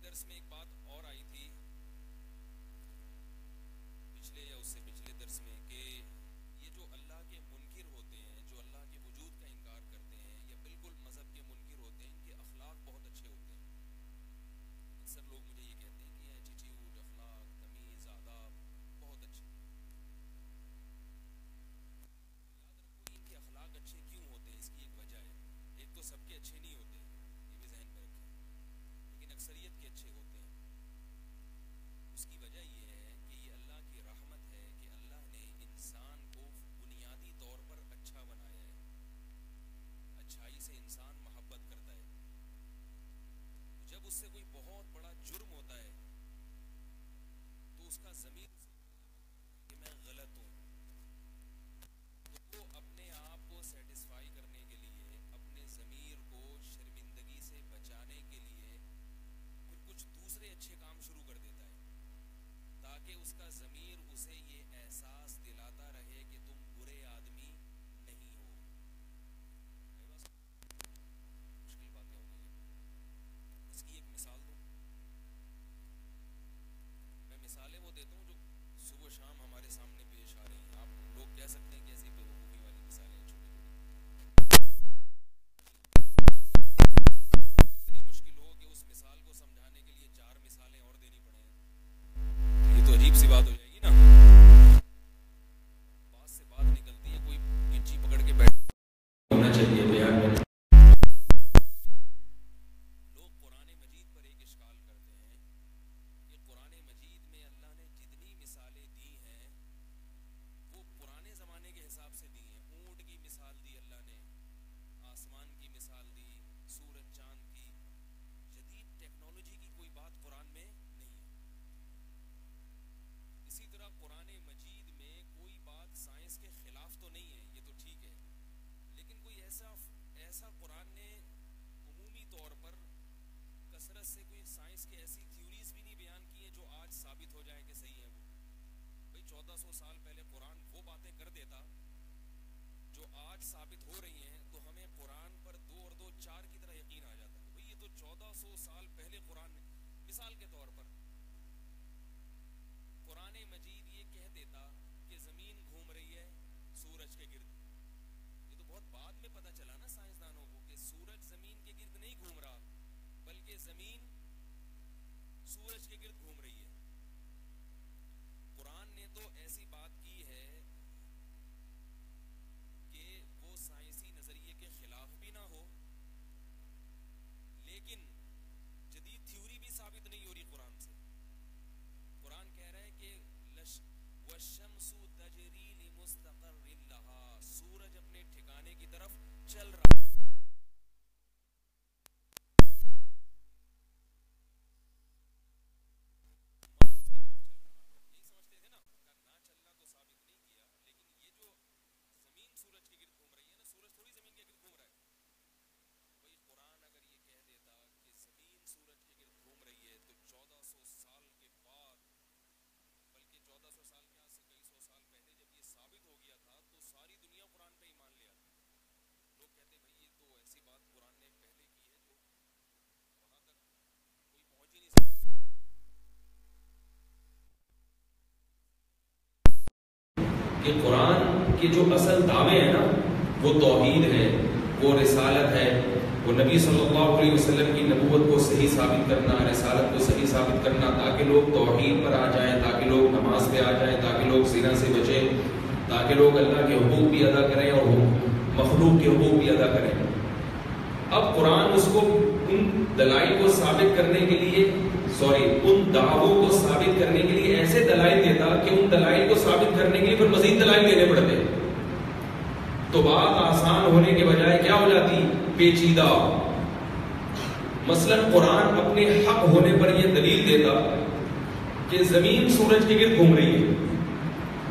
درس میں ایک بات اور آئی تھی، پچھلے یا اس سے پچھلے درس میں، کہ یہ جو اللہ کے منکر ہوتے ہیں، جو اللہ کے وجود کا انکار کرتے ہیں یا بالکل مذہب کے منکر ہوتے ہیں، ان کے اخلاق بہت اچھے ہوتے ہیں. اکثر لوگ مجھے یہ کہتے ہیں کہ یہ ایٹیٹیوڈ، اخلاق، تمیز، آداب بہت اچھے. یاد رکھو ان کے اخلاق اچھے کیوں ہوتے ہیں، اس کی ایک وجہ ہے. ایک تو سب کے اچھے نہیں ہوتے، یہ بھی ذہن میں رکھیں، لیکن اکثریت کے اچھے ہوتے ہیں. اس کی وجہ یہ ہے کہ یہ اللہ کی رحمت ہے کہ اللہ نے انسان کو بنیادی طور پر اچھا بنایا ہے. اچھائی سے انسان محبت کرتا ہے. جب اس سے کوئی بہت بڑا جرم ہوتا ہے تو اس کا ضمیر کہ میں غلط ہوں، تو وہ اپنے آپ کو سیٹسفائی کرنے کے لیے، اپنے ضمیر کو شرمندگی سے بچانے کے لیے پھر کچھ دوسرے اچھے کام شروع کر دیتا ہے، تاکہ اس کا ضمیر اسے یہ احساس دلاتا رہے کہ تم برے آدمی نہیں ہو. مشکل باتیں ہو گئی ہیں. اس کی ایک مثال دوں، میں مثالیں وہ دیتا ہوں جو صبح و شام ہمارے سامنے پیش آ رہی ہیں. آپ لوگ کہہ سکتے ہیں کہ ایسی بیوقوفی والی مثالیں ہیں چھوٹی چھوٹی. اتنی مشکل ہو کہ اس مثال کو سمجھانے کے لیے 4 مثالیں اور دینی پڑیں، یہ تو عجیب سی بات ہو جائے گی نا. بات سے بات نکلتی ہے، کوئی کچی پکڑ کے بیٹھ ہونا چاہیے بیان میں. لوگ قرآن مجید پر ایک اشکال کرتے ہیں کہ قرآن مجید میں اللہ نے جتنی مثالیں دی ہیں وہ پرانے زمانے کے حساب سے دی ہیں. اونٹ کی مثال دی اللہ نے، آسمان کی مثال دی، سورج چاند کی. جدید ٹیکنالوجی کی کوئی بات قرآن میں نہیں ہے. اسی طرح قرآن مجید میں کوئی بات سائنس کے خلاف تو نہیں ہے، یہ تو ٹھیک ہے، لیکن کوئی ایسا قرآن نے عمومی طور پر کثرت سے کوئی سائنس کے ایسی تھیوریز بھی نہیں بیان کی ہیں جو آج ثابت ہو جائیں کہ صحیح ہیں. وہ بھئی 1400 سال پہلے قرآن وہ باتیں کر دیتا جو آج ثابت ہو رہی ہیں، تو ہمیں قرآن پر 2 اور 2 4 کی طرح یقین آ جاتا. بھئی یہ تو 1400 سال پہلے قرآن نے، مثال کے طور پر قرآن مجید یہ کہہ دیتا کہ زمین گھوم رہی ہے سورج کے گرد. یہ تو بہت بعد میں پتہ چلا نا سائنسدانوں کو کہ سورج زمین کے گرد نہیں گھوم رہا، بلکہ زمین سورج کے گرد گھوم رہی ہے. قرآن نے تو ایسی بات کی ہے کہ وہ سائنسی نظریے کے خلاف بھی نہ ہو، لیکن جدید تھیوری بھی ثابت نہیں ہو رہی قرآن سے. قرآن کہہ رہا ہے کہ وَالشَّمْسُ تَجْرِي لِمُسْتَقَرٍّ لَهَا، سورج اپنے ٹھکانے کی طرف چل رہا ہے. یہی سمجھتے تھے نا، نہ چلنا تو ثابت نہیں کیا، لیکن یہ جو زمین سورج کے گرد گھوم رہی ہے نا، سورج تھوڑی زمین کے گرد گھوم رہا ہے. بھئی قرآن اگر یہ کہہ دیتا کہ زمین سورج کے گرد گھوم رہی ہے، تو 1400 سال کے بعد، بلکہ 1400 سال کے آج سے کئی سو سال پہلے جب یہ ثابت ہو گیا تھا تو ساری دنیا قرآن پہ ایمان لے آتی. لوگ کہتے بھئی یہ تو ایسی بات قرآن نے پہلے کی ہے جو وہاں تک کوئی پہنچ ہی نہیں سکتا. کہ قرآن کے جو اصل دعوے ہیں نا، وہ توحید ہے، وہ رسالت ہے، وہ نبی صلی اللہ علیہ وسلم کی نبوت کو صحیح ثابت کرنا، رسالت کو صحیح ثابت کرنا، تاکہ لوگ توحید پر آ جائیں، تاکہ لوگ نماز پہ آ جائیں، تاکہ لوگ زنا سے بچیں، تاکہ لوگ اللہ کے حقوق بھی ادا کریں اور مخلوق کے حقوق بھی ادا کریں. اب قرآن اس کو ان دلائل کو ثابت کرنے کے لیے ان دعووں کو ثابت کرنے کے لیے ایسے دلائل دیتا کہ ان دلائل کو ثابت کرنے کے لیے پھر مزید دلائل دینے پڑتے. تو بات آسان ہونے کے بجائے کیا ہو جاتی؟ پیچیدہ. مثلا قرآن اپنے حق ہونے پر یہ دلیل دیتا کہ زمین سورج کے گرد گھوم رہی ہے،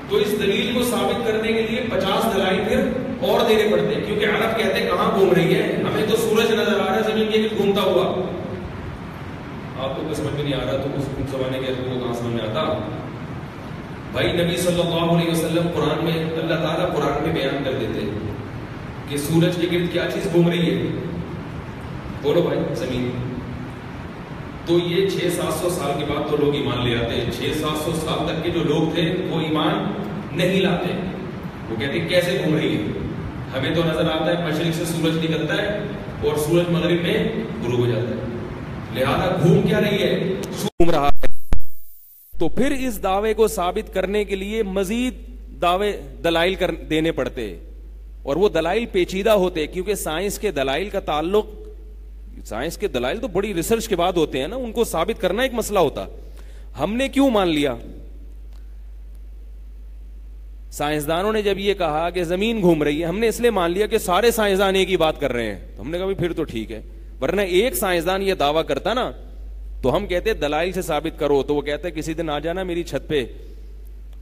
تو اس دلیل کو ثابت کرنے کے لیے 50 دلائل پھر اور دینے پڑتے، کیونکہ عرب کہتے ہیں کہاں گھوم رہی ہے، ہمیں تو سورج نظر آ رہا ہے زمین کے گرد گھومتا ہوا. آپ کو سمجھ میں نہیں آ رہا تو اس زمانے کے کو کہاں سمجھ میں آتا؟ بھائی نبی صلی اللہ علیہ وسلم قرآن میں، اللہ تعالیٰ قرآن میں بیان کر دیتے کہ سورج کے گرد کیا چیز گھوم رہی ہے، بولو بھائی، زمین. تو تو یہ 600-700 سال کے بعد تو لوگ ایمان لے آتے ہیں. 600-700 سال تک کے جو لوگ تھے وہ ایمان نہیں لاتے. وہ کہتے ہیں کیسے گھوم رہی ہے؟ ہمیں تو نظر آتا ہے مشرق سے سورج نکلتا ہے اور سورج مغرب میں غروب ہو جاتا ہے. لہذا گھوم کیا رہی ہے؟ گھوم رہا ہے. تو پھر اس دعوے کو ثابت کرنے کے لیے مزید دلائل دینے پڑتے، اور وہ دلائل پیچیدہ ہوتے، کیونکہ سائنس کے دلائل کا تعلق، سائنس کے دلائل تو بڑی ریسرچ کے بعد ہوتے ہیں نا، ان کو ثابت کرنا ایک مسئلہ ہوتا. ہم نے کیوں مان لیا؟ سائنسدانوں نے جب یہ کہا کہ زمین گھوم رہی ہے، ہم نے اس لیے مان لیا کہ سارے سائنسدان ایک ہی بات کر رہے ہیں. تو ہم نے کہا پھر تو ٹھیک ہے، ورنہ ایک سائنسدان یہ دعویٰ کرتا نا تو ہم کہتے دلائل سے ثابت کرو. تو وہ کہتا ہے کسی دن آ جانا میری چھت پہ،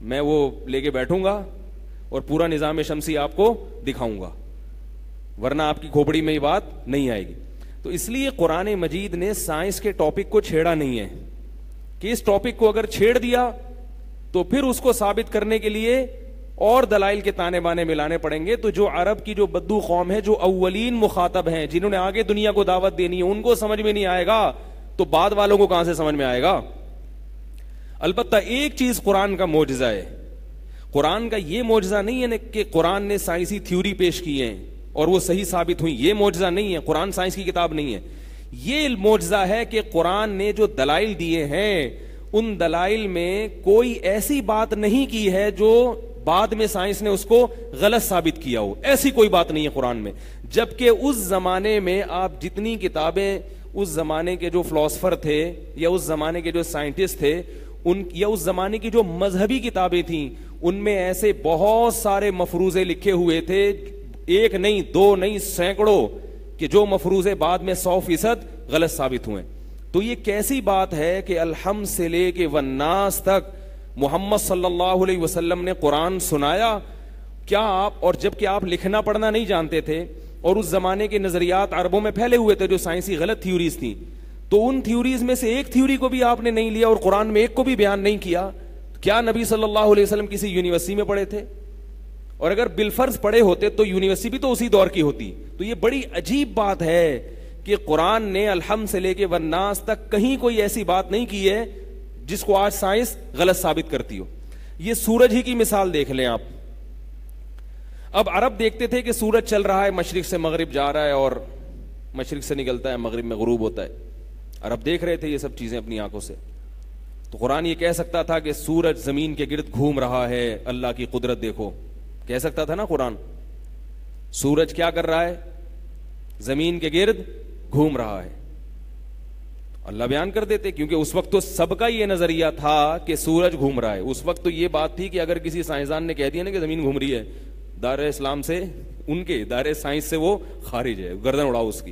میں وہ لے کے بیٹھوں گا اور پورا نظام شمسی آپ کو دکھاؤں گا، ورنہ آپ کی کھوپڑی میں یہ بات نہیں آئے گی. تو اس لیے قرآن مجید نے سائنس کے ٹاپک کو چھیڑا نہیں ہے کہ اس ٹاپک کو اگر چھیڑ دیا تو پھر اس کو ثابت کرنے کے لیے اور دلائل کے تانے بانے ملانے پڑیں گے. تو جو عرب کی جو بدو قوم ہے، جو اولین مخاطب ہیں، جنہوں نے آگے دنیا کو دعوت دینی ہے، ان کو سمجھ میں نہیں آئے گا تو بعد والوں کو کہاں سے سمجھ میں آئے گا؟ البتہ ایک چیز قرآن کا معجزہ ہے. قرآن کا یہ معجزہ نہیں ہے کہ قرآن نے سائنسی تھیوری پیش کی ہیں اور وہ صحیح ثابت ہوئی. یہ معجزہ نہیں ہے. قرآن سائنس کی کتاب نہیں ہے. یہ معجزہ ہے کہ قرآن نے جو دلائل دیے ہیں ان دلائل میں کوئی ایسی بات نہیں کی ہے جو بعد میں سائنس نے اس کو غلط ثابت کیا ہو. ایسی کوئی بات نہیں ہے قرآن میں. جبکہ اس زمانے میں آپ جتنی کتابیں اس زمانے کے جو فلاسفر تھے یا اس زمانے کے جو سائنٹسٹ تھے ان یا اس زمانے کی جو مذہبی کتابیں تھیں ان میں ایسے بہت سارے مفروضے لکھے ہوئے تھے، ایک نہیں دو نہیں سینکڑوں، کہ جو مفروضے بعد میں 100% غلط ثابت ہوئے. تو یہ کیسی بات ہے کہ الحمد سے لے کے والناس تک محمد صلی اللہ علیہ وسلم نے قرآن سنایا؟ کیا آپ، اور جب کہ آپ لکھنا پڑھنا نہیں جانتے تھے اور اس زمانے کے نظریات عربوں میں پھیلے ہوئے تھے جو سائنسی غلط تھیوریز تھیں، تو ان تھیوریز میں سے ایک تھیوری کو بھی آپ نے نہیں لیا اور قرآن میں ایک کو بھی بیان نہیں کیا. کیا نبی صلی اللہ علیہ وسلم کسی یونیورسٹی میں پڑھے تھے؟ اور اگر بالفرض پڑھے ہوتے تو یونیورسٹی بھی تو اسی دور کی ہوتی. تو یہ بڑی عجیب بات ہے کہ قرآن نے الحمد سے لے کے والناس تک کہیں کوئی ایسی بات نہیں کی ہے جس کو آج سائنس غلط ثابت کرتی ہو. یہ سورج ہی کی مثال دیکھ لیں آپ. اب عرب دیکھتے تھے کہ سورج چل رہا ہے، مشرق سے مغرب جا رہا ہے اور مشرق سے نکلتا ہے، مغرب میں غروب ہوتا ہے. عرب دیکھ رہے تھے یہ سب چیزیں اپنی آنکھوں سے. تو قرآن یہ کہہ سکتا تھا کہ سورج زمین کے گرد گھوم رہا ہے، اللہ کی قدرت دیکھو. کہہ سکتا تھا نا قرآن. سورج کیا کر رہا ہے؟ زمین کے گرد گھوم رہا ہے. اللہ بیان کر دیتے، کیونکہ اس وقت تو سب کا یہ نظریہ تھا کہ سورج گھوم رہا ہے. اس وقت تو یہ بات تھی کہ اگر کسی سائنسدان نے کہہ دیا نا کہ زمین گھوم رہی ہے، دائرہ اسلام سے، ان کے دائرہ سائنس سے وہ خارج ہے، گردن اڑاؤ اس کی.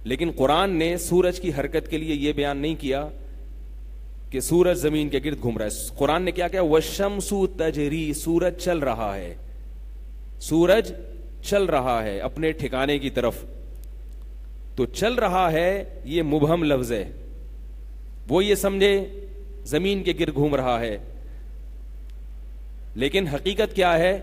لیکن قرآن نے سورج کی حرکت کے لیے یہ بیان نہیں کیا کہ سورج زمین کے گرد گھوم رہا ہے. قرآن نے کیا کہا؟ وَالشَّمْسُ تَجْرِي، سورج چل رہا ہے، سورج چل رہا ہے اپنے ٹھکانے کی طرف. تو چل رہا ہے یہ مبہم لفظ ہے. وہ یہ سمجھے زمین کے گرد گھوم رہا ہے، لیکن حقیقت کیا ہے؟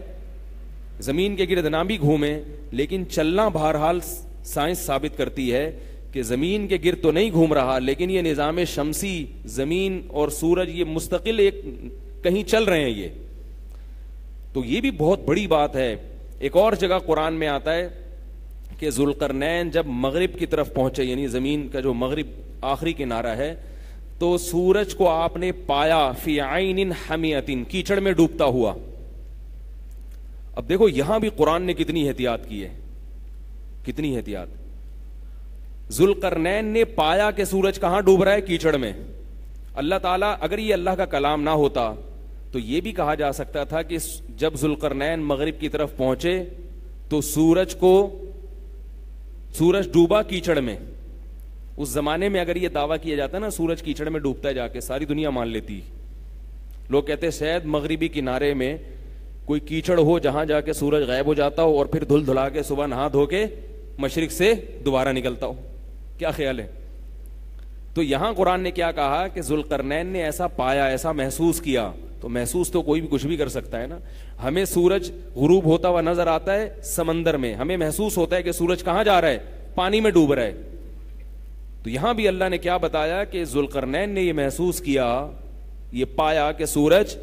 زمین کے گرد نہ بھی گھومے لیکن چلنا بہرحال سائنس ثابت کرتی ہے کہ زمین کے گرد تو نہیں گھوم رہا، لیکن یہ نظام شمسی، زمین اور سورج یہ مستقل ایک کہیں چل رہے ہیں. یہ تو یہ بھی بہت بڑی بات ہے. ایک اور جگہ قرآن میں آتا ہے کہ ذوالقرنین جب مغرب کی طرف پہنچے، یعنی زمین کا جو مغرب آخری کنارہ ہے، تو سورج کو آپ نے پایا فی عین حمیۃ، کیچڑ میں ڈوبتا ہوا. اب دیکھو یہاں بھی قرآن نے کتنی احتیاط کی ہے، کتنی احتیاط. ذوالقرنین نے پایا کہ سورج کہاں ڈوب رہا ہے؟ کیچڑ میں. اللہ تعالیٰ، اگر یہ اللہ کا کلام نہ ہوتا تو یہ بھی کہا جا سکتا تھا کہ جب ذوالقرنین مغرب کی طرف پہنچے تو سورج ڈوبا کیچڑ میں. اس زمانے میں اگر یہ دعویٰ کیا جاتا نا سورج کیچڑ میں ڈوبتا ہے جا کے، ساری دنیا مان لیتی. لوگ کہتے شاید مغربی کنارے میں کوئی کیچڑ ہو جہاں جا کے سورج غائب ہو جاتا ہو اور پھر دھل دھلا کے صبح نہا دھو کے مشرق سے دوبارہ نکلتا ہو. کیا خیال ہے؟ تو یہاں قرآن نے کیا کہا کہ ذوالقرنین نے ایسا پایا، ایسا محسوس کیا. تو محسوس تو کوئی بھی کچھ بھی کر سکتا ہے نا. ہمیں سورج غروب ہوتا ہوا نظر آتا ہے سمندر میں، ہمیں محسوس ہوتا ہے کہ سورج کہاں جا رہا ہے؟ پانی میں ڈوب رہا ہے. تو تو یہاں بھی اللہ نے کیا بتایا کہ ذوالقرنین نے یہ محسوس کیا، یہ پایا کہ سورج،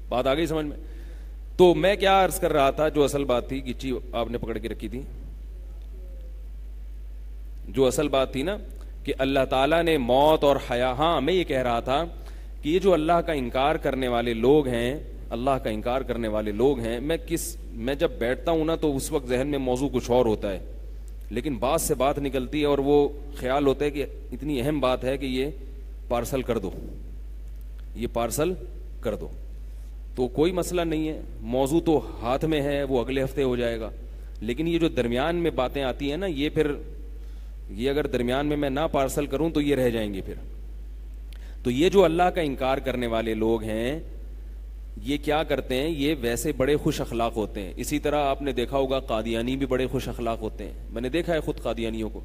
بات آ گئی سمجھ میں؟ تو میں کیا عرض کر رہا تھا، جو اصل بات تھی، گچی آپ نے پکڑ کے رکھی تھی، جو اصل بات تھی نا کہ اللہ تعالیٰ نے موت اور حیا، ہاں میں یہ کہہ رہا تھا کہ یہ جو اللہ کا انکار کرنے والے لوگ ہیں، اللہ کا انکار کرنے والے لوگ ہیں، میں جب بیٹھتا ہوں نا تو اس وقت ذہن میں موضوع کچھ اور ہوتا ہے، لیکن بات سے بات نکلتی ہے اور وہ خیال ہوتا ہے کہ اتنی اہم بات ہے کہ یہ پارسل کر دو، یہ پارسل کر دو، تو کوئی مسئلہ نہیں ہے، موضوع تو ہاتھ میں ہے، وہ اگلے ہفتے ہو جائے گا، لیکن یہ جو درمیان میں باتیں آتی ہیں نا، یہ پھر یہ اگر درمیان میں نہ پارسل کروں تو یہ رہ جائیں گے پھر. تو یہ جو اللہ کا انکار کرنے والے لوگ ہیں یہ کیا کرتے ہیں، یہ ویسے بڑے خوش اخلاق ہوتے ہیں. اسی طرح آپ نے دیکھا ہوگا قادیانی بھی بڑے خوش اخلاق ہوتے ہیں، میں نے دیکھا ہے خود قادیانیوں کو.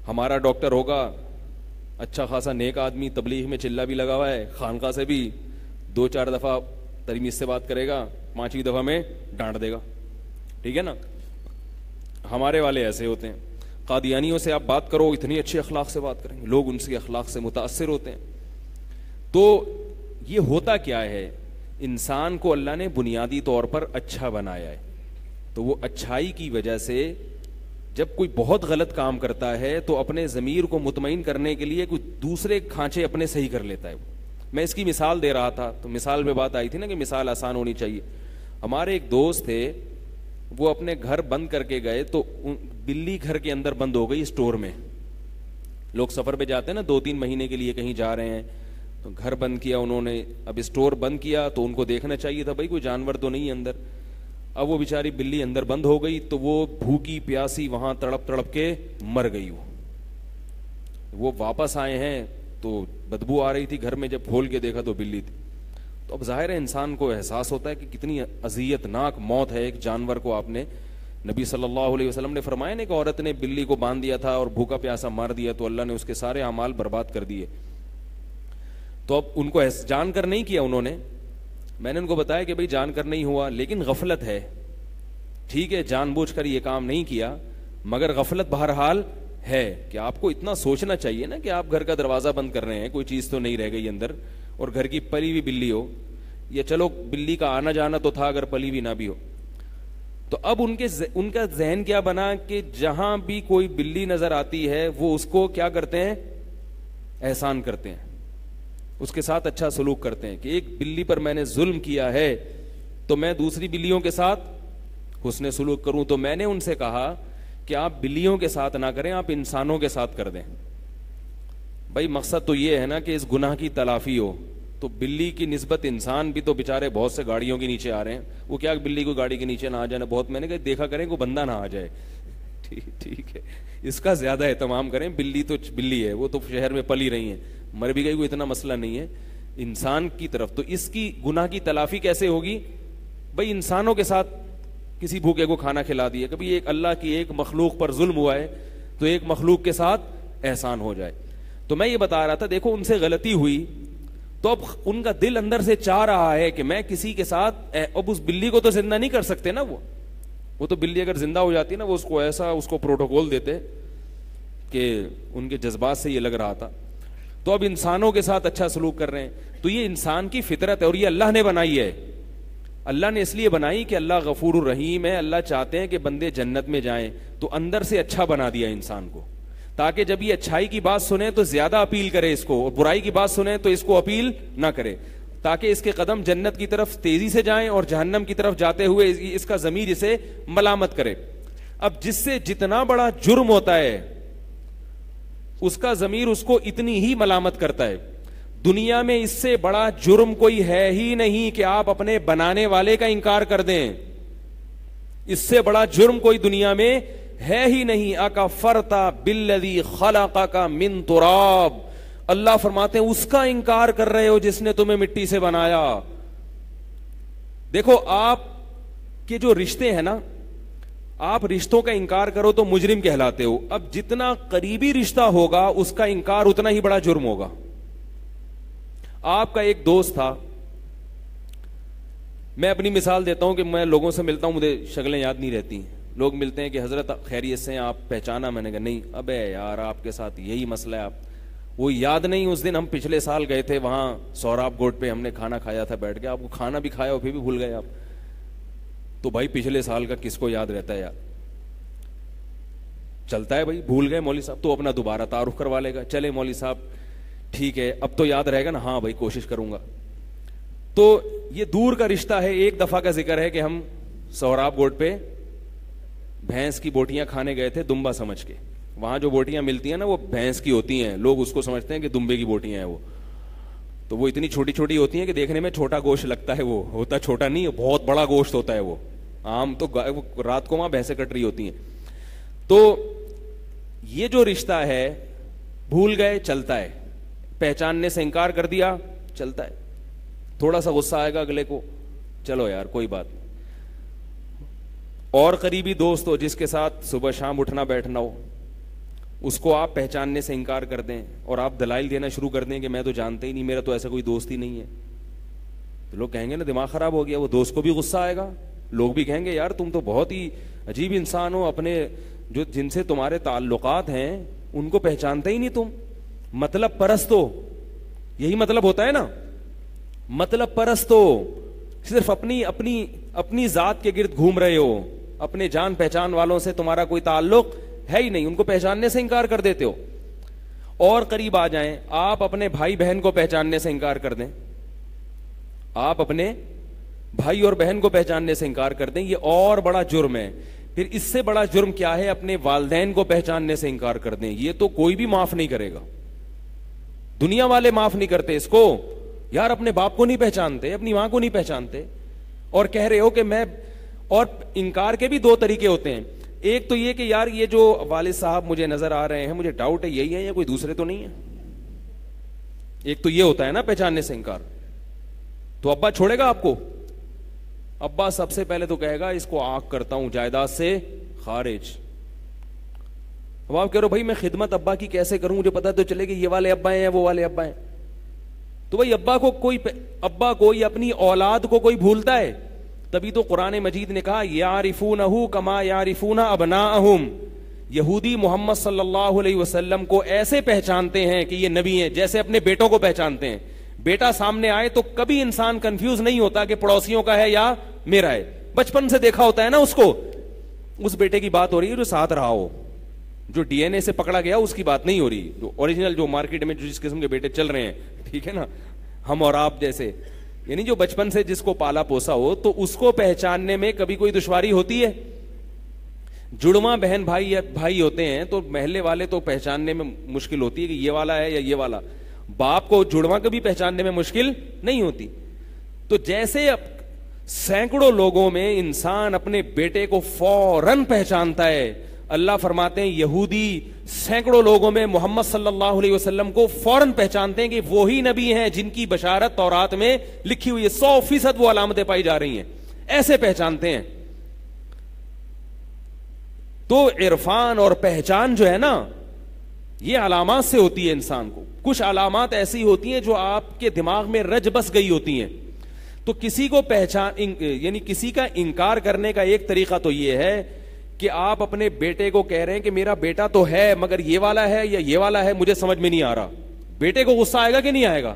ہمارا ڈاکٹر ہوگا اچھا خاصا نیک آدمی، تبلیغ میں چلہ بھی لگا ہوا ہے، خانقاہ سے بھی 2-4 دفعہ ترمیز سے بات کرے گا، 5ویں دفعہ میں ڈانٹ دے گا، ٹھیک ہے نا. ہمارے والے ایسے ہوتے ہیں. قادیانیوں سے آپ بات کرو، اتنی اچھے اخلاق سے بات کریں گے، لوگ ان کے اخلاق سے متاثر ہوتے ہیں. تو یہ ہوتا کیا ہے، انسان کو اللہ نے بنیادی طور پر اچھا بنایا ہے، تو وہ اچھائی کی وجہ سے جب کوئی بہت غلط کام کرتا ہے تو اپنے ضمیر کو مطمئن کرنے کے لیے کوئی دوسرے کھانچے اپنے صحیح کر لیتا ہے. میں اس کی مثال دے رہا تھا تو مثال میں بات آئی تھی نا کہ مثال آسان ہونی چاہیے. ہمارے ایک دوست تھے، وہ اپنے گھر بند کر کے گئے تو بلی گھر کے اندر بند ہو گئی اسٹور میں. لوگ سفر پہ جاتے ہیں نا 2-3 مہینے کے لیے کہیں جا رہے ہیں، تو گھر بند کیا انہوں نے. اب اسٹور بند کیا تو ان کو دیکھنا چاہیے تھا بھائی کوئی جانور تو نہیں ہے اندر. اب وہ بیچاری بلی اندر بند ہو گئی تو وہ بھوکی پیاسی وہاں تڑپ تڑپ کے مر گئی. وہ واپس آئے ہیں تو بدبو آ رہی تھی گھر میں، جب کھول کے دیکھا تو بلی تھی. تو اب ظاہر ہے انسان کو احساس ہوتا ہے کہ کتنی اذیت ناک موت ہے ایک جانور کو. آپ نے نبی صلی اللہ علیہ وسلم نے فرمایا نا کہ عورت نے بلی کو باندھ دیا تھا اور بھوکا پیاسا مار دیا تو اللہ نے اس کے سارے اعمال برباد کر دیے. تو اب ان کو جان کر نہیں کیا انہوں نے، میں نے ان کو بتایا کہ بھائی جان کر نہیں ہوا لیکن غفلت ہے، ٹھیک ہے جان بوجھ کر یہ کام نہیں کیا مگر غفلت بہرحال ہے. کہ آپ کو اتنا سوچنا چاہیے نا کہ آپ گھر کا دروازہ بند کر رہے ہیں، کوئی چیز تو نہیں رہ گئی اندر، اور گھر کی پلی ہوئی بلی ہو، یا چلو بلی کا آنا جانا تو تھا اگر پلی بھی نہ بھی ہو. تو اب ان کا ذہن کیا بنا کہ جہاں بھی کوئی بلی نظر آتی ہے وہ اس کو کیا کرتے ہیں، احسان کرتے ہیں، اس کے ساتھ اچھا سلوک کرتے ہیں. کہ ایک بلی پر میں نے ظلم کیا ہے تو میں دوسری بلیوں کے ساتھ حسن سلوک کروں. تو میں نے ان سے کہا کہ آپ بلیوں کے ساتھ نہ کریں، آپ انسانوں کے ساتھ کر دیں. بھائی مقصد تو یہ ہے نا کہ اس گناہ کی تلافی ہو. تو بلی کی نسبت انسان بھی تو بےچارے بہت سے گاڑیوں کے نیچے آ رہے ہیں، وہ کیا بلی کو گاڑی کے نیچے نہ آ جانا، بہت میں نے کہا دیکھا کریں کوئی بندہ نہ آ جائے. ٹھیک ہے، اس کا زیادہ اہتمام کریں. بلی تو بلی ہے، وہ تو شہر میں پلی رہی ہیں، مر بھی گئی، کوئی اتنا مسئلہ نہیں ہے. انسان کی طرف تو اس کی گناہ کی تلافی کیسے ہوگی؟ بھائی انسانوں کے ساتھ کسی بھوکے کو کھانا کھلا دیا. کبھی ایک اللہ کی ایک مخلوق پر ظلم ہوا ہے تو ایک مخلوق کے ساتھ احسان ہو جائے. تو میں یہ بتا رہا تھا دیکھو ان سے غلطی ہوئی تو اب ان کا دل اندر سے چاہ رہا ہے کہ میں کسی کے ساتھ، اب اس بلی کو تو زندہ نہیں کر سکتے نا، وہ تو بلی اگر زندہ ہو جاتی نا وہ اس کو ایسا اس کو پروٹوکول دیتے کہ ان کے جذبات سے یہ لگ رہا تھا. تو اب انسانوں کے ساتھ اچھا سلوک کر رہے ہیں. تو یہ انسان کی فطرت ہے اور یہ اللہ نے بنائی ہے. اللہ نے اس لیے بنائی کہ اللہ غفور الرحیم ہے، اللہ چاہتے ہیں کہ بندے جنت میں جائیں، تو اندر سے اچھا بنا دیا انسان کو تاکہ جب یہ اچھائی کی بات سنیں تو زیادہ اپیل کرے اس کو، اور برائی کی بات سنیں تو اس کو اپیل نہ کرے، تاکہ اس کے قدم جنت کی طرف تیزی سے جائیں اور جہنم کی طرف جاتے ہوئے اس کا ضمیر اسے ملامت کرے. اب جس سے جتنا بڑا جرم ہوتا ہے اس کا ضمیر اس کو اتنی ہی ملامت کرتا ہے. دنیا میں اس سے بڑا جرم کوئی ہے ہی نہیں کہ آپ اپنے بنانے والے کا انکار کر دیں. اس سے بڑا جرم کوئی دنیا میں ہے ہی نہیں. اکفرتا بالذی خلقک من تراب، اللہ فرماتے ہیں اس کا انکار کر رہے ہو جس نے تمہیں مٹی سے بنایا. دیکھو آپ کے جو رشتے ہیں نا، آپ رشتوں کا انکار کرو تو مجرم کہلاتے ہو. اب جتنا قریبی رشتہ ہوگا اس کا انکار اتنا ہی بڑا جرم ہوگا. آپ کا ایک دوست تھا، میں اپنی مثال دیتا ہوں کہ میں لوگوں سے ملتا ہوں مجھے شکلیں یاد نہیں رہتی. لوگ ملتے ہیں کہ حضرت خیریت سے ہیں آپ پہچانا؟ میں نے کہا نہیں. ابے یار آپ کے ساتھ یہی مسئلہ ہے. آپ وہ یاد نہیں اس دن ہم پچھلے سال گئے تھے وہاں سوراب گوٹ پہ ہم نے کھانا کھایا تھا بیٹھ کے. آپ کو کھانا بھی کھایا اور پھر بھی بھول گئے آپ. تو بھائی پچھلے سال کا کس کو یاد رہتا ہے یار. چلتا ہے بھائی, بھول گئے مولوی صاحب تو اپنا دوبارہ تعارف کروا لے گا. چلے مولوی صاحب ٹھیک ہے اب تو یاد رہے گا نا. ہاں بھائی کوشش کروں گا. تو یہ دور کا رشتہ ہے. ایک دفعہ کا ذکر ہے کہ ہم سوراب گوٹ پہ بھینس کی بوٹیاں کھانے گئے تھے دمبا سمجھ کے. وہاں جو بوٹیاں ملتی ہیں نا وہ بھینس کی ہوتی ہیں, لوگ اس کو سمجھتے ہیں کہ دمبے کی بوٹیاں ہیں وہ. تو وہ اتنی چھوٹی چھوٹی ہوتی ہیں کہ دیکھنے میں چھوٹا گوشت لگتا ہے, وہ ہوتا چھوٹا نہیں, بہت بڑا گوشت ہوتا ہے وہ. عام تو رات کو وہاں بھینسیں کٹ رہی ہوتی ہیں. تو یہ جو رشتہ ہے بھول گئے چلتا ہے, پہچاننے سے انکار کر دیا چلتا ہے. تھوڑا سا غصہ آئے گا اگلے کو, چلو یار کوئی بات. اور قریبی دوست ہو جس کے ساتھ صبح شام اٹھنا بیٹھنا ہو, اس کو آپ پہچاننے سے انکار کر دیں اور آپ دلائل دینا شروع کر دیں کہ میں تو جانتا ہی نہیں, میرا تو ایسا کوئی دوست ہی نہیں ہے. تو لوگ کہیں گے نا دماغ خراب ہو گیا. وہ دوست کو بھی غصہ آئے گا, لوگ بھی کہیں گے یار تم تو بہت ہی عجیب انسان ہو, اپنے جو جن سے تمہارے تعلقات ہیں ان کو پہچانتے ہی نہیں تم. مطلب پرست ہو, یہی مطلب ہوتا ہے نا. مطلب پرست ہو, صرف اپنی ذات کے گرد گھوم رہے ہو, اپنے جان پہچان والوں سے تمہارا کوئی تعلق ہے ہی نہیں, ان کو پہچاننے سے انکار کر دیتے ہو. اور قریب آ جائیں, آپ اپنے بھائی بہن کو پہچاننے سے انکار کر دیں, آپ اپنے بھائی اور بہن کو پہچاننے سے انکار کر دیں, یہ اور بڑا جرم ہے. پھر اس سے بڑا جرم کیا ہے, اپنے والدین کو پہچاننے سے انکار کر دیں. یہ تو کوئی بھی معاف نہیں کرے گا, دنیا والے معاف نہیں کرتے اس کو. یار اپنے باپ کو نہیں پہچانتے, اپنی ماں کو نہیں پہچانتے, اور کہہ رہے ہو کہ میں. اور انکار کے بھی دو طریقے ہوتے ہیں. ایک تو یہ کہ یار یہ جو والد صاحب مجھے نظر آ رہے ہیں, مجھے ڈاؤٹ ہے یہی ہے یا کوئی دوسرے تو نہیں ہے. ایک تو یہ ہوتا ہے نا پہچاننے سے انکار. تو ابا چھوڑے گا آپ کو؟ ابا سب سے پہلے تو کہے گا اس کو آنکھ کرتا ہوں جائیداد سے خارج. اب آپ کہہ رہے ہو بھائی میں خدمت ابا کی کیسے کروں, مجھے پتا تو چلے کہ یہ والے ابا ہیں یا وہ والے ابا ہیں. تو بھائی ابا کو یا اپنی اولاد کو کوئی بھولتا ہے؟ تبھی تو قرآن مجید نے کہا یعرفونہ کما یعرفون ابناءہم. یہودی محمد صلی اللہ علیہ وسلم کو ایسے پہچانتے ہیں کہ یہ نبی ہیں جیسے اپنے بیٹوں کو پہچانتے ہیں. بیٹا سامنے آئے تو کبھی انسان کنفیوز نہیں ہوتا کہ پڑوسیوں کا ہے یا میرا ہے. بچپن سے دیکھا ہوتا ہے نا اس کو. اس بیٹے کی بات ہو رہی ہے جو ساتھ رہا ہو, جو ڈی این اے سے پکڑا گیا اس کی بات نہیں ہو رہی, جو اوریجنل جو مارکیٹ میں جس قسم کے بیٹے چل رہے ہیں, ٹھیک ہے نا, ہم اور آپ جیسے, یعنی جو بچپن سے جس کو پالا پوسا ہو, تو اس کو پہچاننے میں کبھی کوئی دشواری ہوتی ہے؟ جڑواں بہن بھائی ہوتے ہیں تو محلے والے تو پہچاننے میں مشکل ہوتی ہے کہ یہ والا ہے یا یہ والا. باپ کو جڑواں کبھی پہچاننے میں مشکل نہیں ہوتی. تو جیسے سینکڑوں لوگوں میں انسان اپنے بیٹے کو فوراً پہچانتا ہے, اللہ فرماتے ہیں یہودی سینکڑوں لوگوں میں محمد صلی اللہ علیہ وسلم کو فوراً پہچانتے ہیں کہ وہی نبی ہیں جن کی بشارت تورات میں لکھی ہوئی ہے. 100% وہ علامتیں پائی جا رہی ہیں, ایسے پہچانتے ہیں. تو عرفان اور پہچان جو ہے نا, یہ علامات سے ہوتی ہے انسان کو. کچھ علامات ایسی ہوتی ہیں جو آپ کے دماغ میں رج بس گئی ہوتی ہیں. تو کسی کو یعنی کسی کا انکار کرنے کا ایک طریقہ تو یہ ہے کہ آپ اپنے بیٹے کو کہہ رہے ہیں کہ میرا بیٹا تو ہے مگر یہ والا ہے یا یہ والا ہے, مجھے سمجھ میں نہیں آ رہا. بیٹے کو غصہ آئے گا کہ نہیں آئے گا؟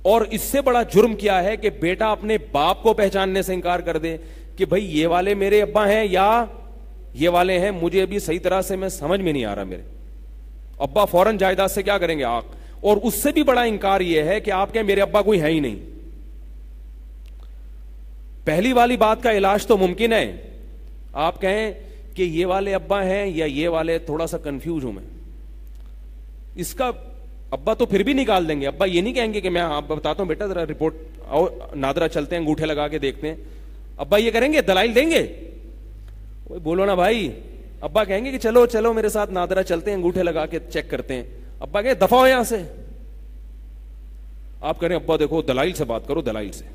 اور اس سے بڑا جرم کیا ہے کہ بیٹا اپنے باپ کو پہچاننے سے انکار کر دے کہ بھائی یہ والے میرے ابا ہیں یا یہ والے ہیں, مجھے ابھی صحیح طرح سے میں سمجھ میں نہیں آ رہا. میرے ابا فوراً جائیداد سے کیا کریں گے آنکھ. اور اس سے بھی بڑا انکار یہ ہے کہ آپ کہیں میرے ابا کوئی ہے ہی نہیں. پہلی والی بات کا علاج تو ممکن ہے, آپ کہیں کہ یہ والے ابا ہیں یا یہ والے, تھوڑا سا کنفیوز ہوں میں. اس کا ابا تو پھر بھی نکال دیں گے. ابا یہ نہیں کہیں گے کہ میں آپ بتاتا ہوں بیٹا ذرا رپورٹ آؤ نادرا چلتے ہیں انگوٹھے لگا کے دیکھتے ہیں. ابا یہ کریں گے؟ دلائل دیں گے؟ بولو نا بھائی. ابا کہیں گے کہ چلو چلو میرے ساتھ نادرا چلتے ہیں انگوٹھے لگا کے چیک کرتے ہیں. ابا کہیں دفع ہو یہاں سے. آپ کریں ابا دیکھو دلائل سے بات کرو, دلائل سے,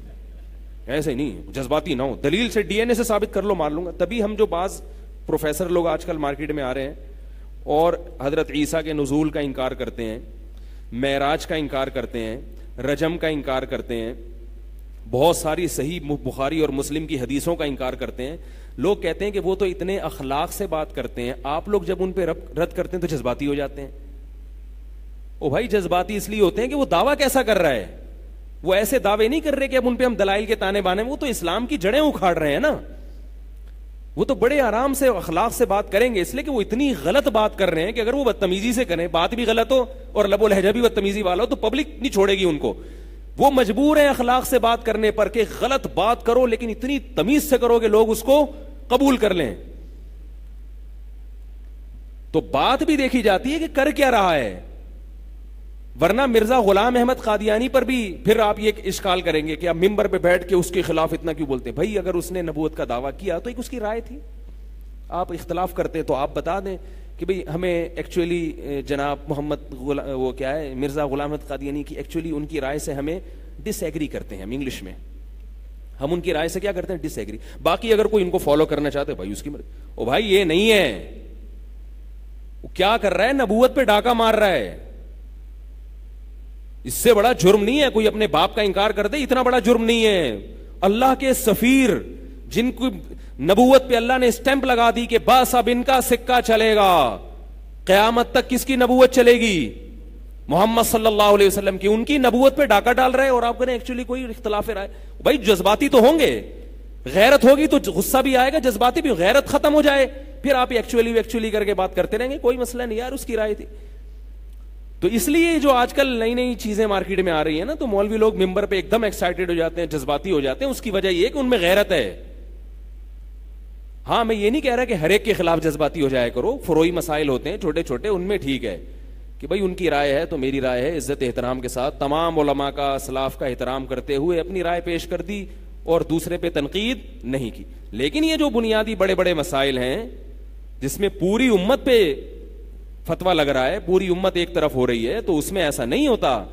ایسے نہیں جذباتی نہ ہو, دلیل سے ڈی این اے سے ثابت کر لو, مار لوں گا. تبھی ہم جو بعض پروفیسر لوگ آج کل مارکیٹ میں آ رہے ہیں اور حضرت عیسیٰ کے نزول کا انکار کرتے ہیں, معراج کا انکار کرتے ہیں, رجم کا انکار کرتے ہیں, بہت ساری صحیح بخاری اور مسلم کی حدیثوں کا انکار کرتے ہیں. لوگ کہتے ہیں کہ وہ تو اتنے اخلاق سے بات کرتے ہیں, آپ لوگ جب ان پہ رد کرتے ہیں تو جذباتی ہو جاتے ہیں. او بھائی جذباتی اس لیے ہوتے ہیں کہ وہ دعویٰ کیسا کر رہا ہے, وہ ایسے دعوے نہیں کر رہے کہ اب ان پہ ہم دلائل کے تانے بانے, وہ تو اسلام کی جڑیں اکھاڑ رہے ہیں نا. وہ تو بڑے آرام سے اخلاق سے بات کریں گے, اس لیے کہ وہ اتنی غلط بات کر رہے ہیں کہ اگر وہ بدتمیزی سے کریں, بات بھی غلط ہو اور لب و لہجہ بھی بدتمیزی والا ہو, تو پبلک نہیں چھوڑے گی ان کو. وہ مجبور ہیں اخلاق سے بات کرنے پر کہ غلط بات کرو لیکن اتنی تمیز سے کرو کہ لوگ اس کو قبول کر لیں. تو بات بھی دیکھی جاتی ہے کہ کر کیا رہا ہے. ورنہ مرزا غلام احمد قادیانی پر بھی پھر آپ یہ اشکال کریں گے کہ آپ ممبر پہ بیٹھ کے اس کے خلاف اتنا کیوں بولتے ہیں. بھائی اگر اس نے نبوت کا دعویٰ کیا تو ایک اس کی رائے تھی, آپ اختلاف کرتے تو آپ بتا دیں کہ بھئی ہمیں ایکچولی جناب محمد وہ کیا ہے مرزا غلام احمد قادیانی کی ایکچولی ان کی رائے سے ہمیں ڈس ایگری کرتے ہیں. ہم انگلش میں ہم ان کی رائے سے کیا کرتے ہیں, ڈس ایگری. باقی اگر کوئی ان کو فالو کرنا چاہتے ہیں بھائی اس کی مرضی. او بھائی یہ نہیں ہے, وہ کیا کر رہا ہے, نبوت پہ ڈاکہ مار رہا ہے. اس سے بڑا جرم نہیں ہے کوئی اپنے باپ کا انکار کر دے, اتنا بڑا جرم نہیں ہے. اللہ کے سفیر جن کو نبوت پہ اللہ نے اسٹیمپ لگا دی کہ بس اب ان کا سکہ چلے گا, قیامت تک کس کی نبوت چلے گی, محمد صلی اللہ علیہ وسلم کی, ان کی نبوت پہ ڈاکہ ڈال رہے. اور آپ کہتے ہیں ایکچولی کوئی اختلاف رائے. بھائی جذباتی تو ہوں گے, غیرت ہوگی تو غصہ بھی آئے گا, جذباتی بھی, غیرت ختم ہو جائے پھر آپ ایکچولی کر کے بات کرتے رہیں گے, کوئی مسئلہ نہیں, یار اس کی رائے تھی. تو اس لیے جو آج کل نئی نئی چیزیں مارکیٹ میں آ رہی ہیں نا, تو مولوی لوگ ممبر پہ ایک دم ایکسائٹیڈ ہو جاتے ہیں, جذباتی ہو جاتے ہیں. اس کی وجہ یہ ہے کہ ان میں غیرت ہے. ہاں میں یہ نہیں کہہ رہا کہ ہر ایک کے خلاف جذباتی ہو جایا کرو, فروئی مسائل ہوتے ہیں چھوٹے چھوٹے, ان میں ٹھیک ہے کہ بھائی ان کی رائے ہے تو میری رائے ہے, عزت احترام کے ساتھ تمام علماء کا اسلاف کا احترام کرتے ہوئے اپنی رائے پیش کر دی اور دوسرے پہ تنقید نہیں کی. لیکن یہ جو بنیادی بڑے بڑے مسائل ہیں جس میں پوری امت پہ فتویٰ لگ رہا ہے, پوری امت ایک طرف ہو رہی ہے, تو اس میں ایسا نہیں ہوتا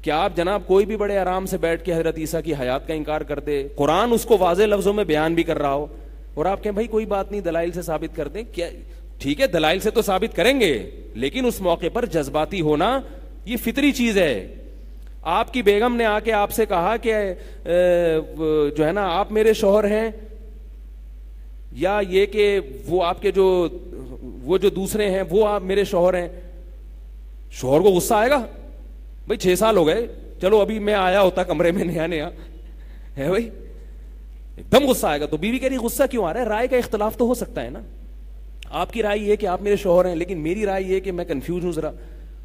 کہ آپ جناب کوئی بھی بڑے آرام سے بیٹھ کے حضرت عیسیٰ کی حیات کا انکار کر دے, قرآن اس کو واضح لفظوں میں بیان بھی کر رہا ہو, اور آپ کہیں بھائی کوئی بات نہیں دلائل سے ثابت کر دیں. کیا ٹھیک ہے دلائل سے تو ثابت کریں گے, لیکن اس موقع پر جذباتی ہونا یہ فطری چیز ہے. آپ کی بیگم نے آ کے آپ سے کہا کہ جو ہے نا آپ میرے شوہر ہیں, یا یہ کہ وہ آپ کے وہ جو دوسرے ہیں وہ آپ میرے شوہر ہیں, شوہر کو غصہ آئے گا. بھائی 6 سال ہو گئے, چلو ابھی میں آیا ہوتا کمرے میں نیا ہے بھائی, ایک دم غصہ آئے گا. تو بیوی کہہ رہی غصہ کیوں آ رہا ہے, رائے کا اختلاف تو ہو سکتا ہے نا. آپ کی رائے یہ کہ آپ میرے شوہر ہیں, لیکن میری رائے یہ کہ میں کنفیوز ہوں ذرا.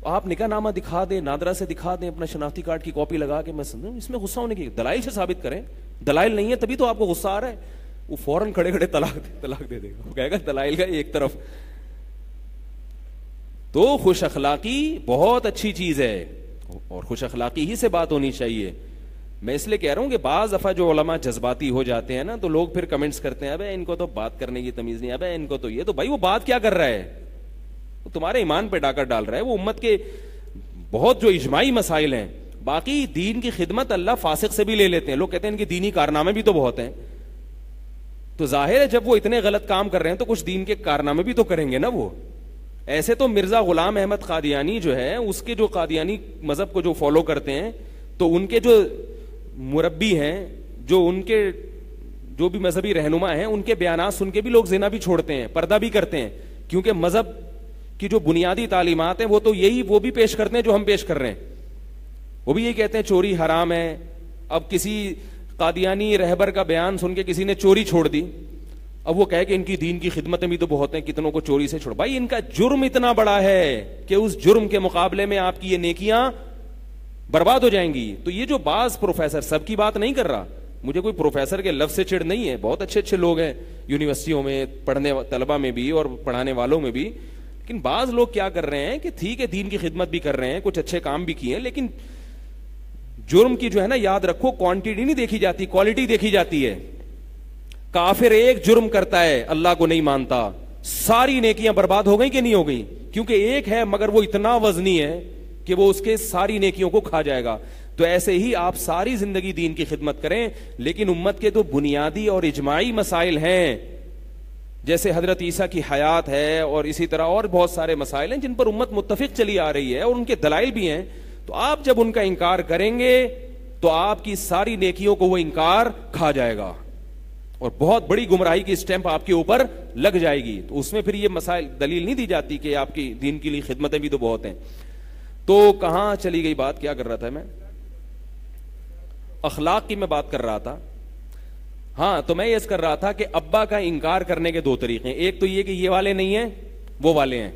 آپ نکاح نامہ دکھا دیں, نادرا سے دکھا دیں, اپنا شناختی کارڈ کی کاپی لگا کے, میں سمجھوں اس میں غصہ ہونے کی, دلائل سے ثابت کریں. دلائل نہیں ہے تبھی تو آپ کو غصہ آ رہا ہے. وہ فوراً کھڑے کھڑے طلاق دے دے گا, وہ کہے گا دلائل کا ایک طرف. تو خوش اخلاقی بہت اچھی چیز ہے, اور خوش اخلاقی ہی سے بات ہونی چاہیے. میں اس لیے کہہ رہا ہوں کہ بعض دفعہ جو علماء جذباتی ہو جاتے ہیں نا, تو لوگ پھر کمنٹس کرتے ہیں ابے ان کو تو بات کرنے کی تمیز نہیں, ابے ان کو تو یہ, تو بھائی وہ بات کیا کر رہا ہے, وہ تمہارے ایمان پہ ڈاکہ ڈال رہا ہے. وہ امت کے بہت جو اجماعی مسائل ہیں, باقی دین کی خدمت اللہ فاسق سے بھی لے لیتے ہیں. لوگ کہتے ہیں ان کے دینی کارنامے بھی تو بہت ہیں, تو ظاہر ہے جب وہ اتنے غلط کام کر رہے ہیں تو کچھ دین کے کارنامے بھی تو کریں گے نا وہ. ایسے تو مرزا غلام احمد قادیانی جو ہے, اس کے جو قادیانی مذہب کو جو فالو کرتے ہیں, تو ان کے جو مربی ہیں, جو ان کے جو بھی مذہبی رہنما ہیں, ان کے بیانات سن کے بھی لوگ زنا بھی چھوڑتے ہیں, پردہ بھی کرتے ہیں, کیونکہ مذہب کی جو بنیادی تعلیمات ہیں وہ تو یہی وہ بھی پیش کرتے ہیں جو ہم پیش کر رہے ہیں. وہ بھی یہی کہتے ہیں چوری حرام ہے. اب کسی قادیانی رہبر کا بیان سن کے کسی نے چوری چھوڑ دی, اب وہ کہے کہ ان کی دین کی خدمتیں بھی تو بہت ہیں, کتنوں کو چوری سے چھوڑ. بھائی ان کا جرم اتنا بڑا ہے کہ اس جرم کے مقابلے میں آپ کی یہ نیکیاں برباد ہو جائیں گی. تو یہ جو بعض پروفیسر, سب کی بات نہیں کر رہا, مجھے کوئی پروفیسر کے لفظ سے چڑ نہیں ہے, بہت اچھے اچھے لوگ ہیں یونیورسٹیوں میں پڑھنے طلبہ میں بھی اور پڑھانے والوں میں بھی, لیکن بعض لوگ کیا کر رہے ہیں کہ ٹھیک ہے دین کی خدمت بھی کر رہے ہیں, کچھ اچھے کام بھی کیے ہیں, لیکن جرم کی جو ہے نا, یاد رکھو کوانٹٹی نہیں دیکھی جاتی, کوالٹی دیکھی جاتی ہے. کافر ایک جرم کرتا ہے, اللہ کو نہیں مانتا, ساری نیکیاں برباد ہو گئی کہ نہیں ہو گئی, کیونکہ ایک ہے مگر وہ اتنا وزنی ہے کہ وہ اس کے ساری نیکیوں کو کھا جائے گا. تو ایسے ہی آپ ساری زندگی دین کی خدمت کریں, لیکن امت کے تو بنیادی اور اجماعی مسائل ہیں, جیسے حضرت عیسیٰ کی حیات ہے, اور اسی طرح اور بہت سارے مسائل ہیں جن پر امت متفق چلی آ رہی ہے اور ان کے دلائل بھی ہیں. تو آپ جب ان کا انکار کریں گے تو آپ کی ساری نیکیوں کو وہ انکار کھا جائے گا اور بہت بڑی گمراہی کی اسٹیمپ آپ کے اوپر لگ جائے گی. تو اس میں پھر یہ مسائل دلیل نہیں دی جاتی کہ آپ کی دین کے لیے خدمتیں بھی تو بہت ہیں. تو کہاں چلی گئی بات, کیا کر رہا تھا میں, اخلاق کی میں بات کر رہا تھا. ہاں تو میں یہ کر رہا تھا کہ ابا کا انکار کرنے کے دو طریقے ہیں. ایک تو یہ کہ یہ والے نہیں ہیں وہ والے ہیں,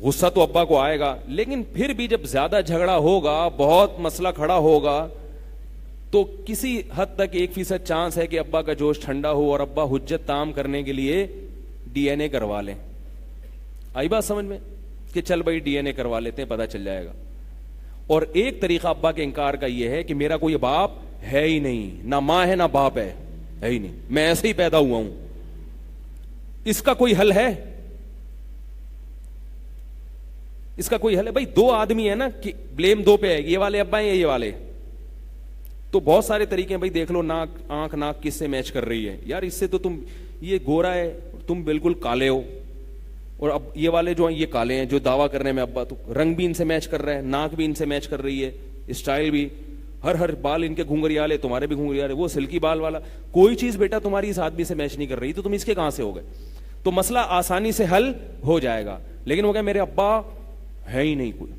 غصہ تو ابا کو آئے گا, لیکن پھر بھی جب زیادہ جھگڑا ہوگا, بہت مسئلہ کھڑا ہوگا, تو کسی حد تک 1% چانس ہے کہ ابا کا جوش ٹھنڈا ہو اور ابا حجت تام کرنے کے لیے ڈی این اے کروا لیں. آئی بات سمجھ میں کہ چل بھائی ڈی این اے کروا لیتے ہیں, پتہ چل جائے گا. اور ایک طریقہ ابا کے انکار کا یہ ہے کہ میرا کوئی باپ ہے ہی نہیں, نہ ماں ہے نہ باپ ہے ہی نہیں, میں ایسے ہی پیدا ہوا ہوں. اس کا کوئی حل ہے؟ اس کا کوئی حل ہے؟ بھائی دو آدمی ہے نا, کہ بلیم دو پہ ہے, یہ والے ابا ہیں یا یہ والے. تو بہت سارے طریقے ہیں بھائی, دیکھ لو ناک, آنکھ ناک کس سے میچ کر رہی ہے, یار اس سے تو تم, یہ گورا ہے تم بالکل کالے ہو, اور اب یہ والے جو ہیں یہ کالے ہیں جو دعویٰ کرنے میں ابا, تو رنگ بھی ان سے میچ کر رہا ہے, ناک بھی ان سے میچ کر رہی ہے, اسٹائل بھی, ہر بال ان کے گھنگریالے, تمہارے بھی گھنگریالے, وہ سلکی بال والا, کوئی چیز بیٹا تمہاری اس آدمی سے میچ نہیں کر رہی, تو تم اس کے کہاں سے ہو گئے؟ تو مسئلہ آسانی سے حل ہو جائے گا. لیکن وہ کہ میرے ابا ہے ہی نہیں کوئی,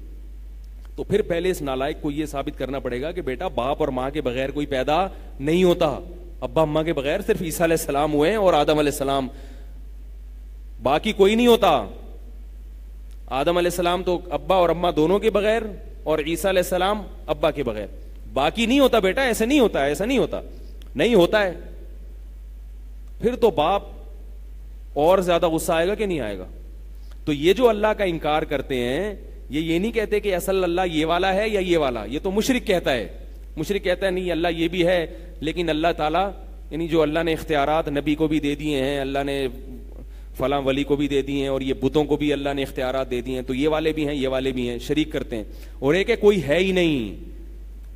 تو پھر پہلے اس نالائق کو یہ ثابت کرنا پڑے گا کہ بیٹا باپ اور ماں کے بغیر کوئی پیدا نہیں ہوتا. ابا اماں کے بغیر صرف عیسیٰ علیہ السلام ہوئے ہیں اور آدم علیہ السلام, باقی کوئی نہیں ہوتا. آدم علیہ السلام تو ابا اور اماں دونوں کے بغیر, اور عیسیٰ علیہ السلام ابا کے بغیر, باقی نہیں ہوتا بیٹا, ایسے نہیں ہوتا, ایسا نہیں ہوتا, نہیں ہوتا ہے. پھر تو باپ اور زیادہ غصہ آئے گا کہ نہیں آئے گا. تو یہ جو اللہ کا انکار کرتے ہیں, یہ نہیں کہتے کہ اصل اللہ یہ والا ہے یا یہ والا, یہ تو مشرک کہتا ہے. مشرک کہتا ہے نہیں اللہ یہ بھی ہے, لیکن اللہ تعالیٰ یعنی جو اللہ نے اختیارات نبی کو بھی دے دیے ہیں, اللہ نے فلاں ولی کو بھی دے دیے ہیں, اور یہ بتوں کو بھی اللہ نے اختیارات دے دیے ہیں, تو یہ والے بھی ہیں یہ والے بھی ہیں, شریک کرتے ہیں. اور ایک ہے کوئی ہے ہی نہیں,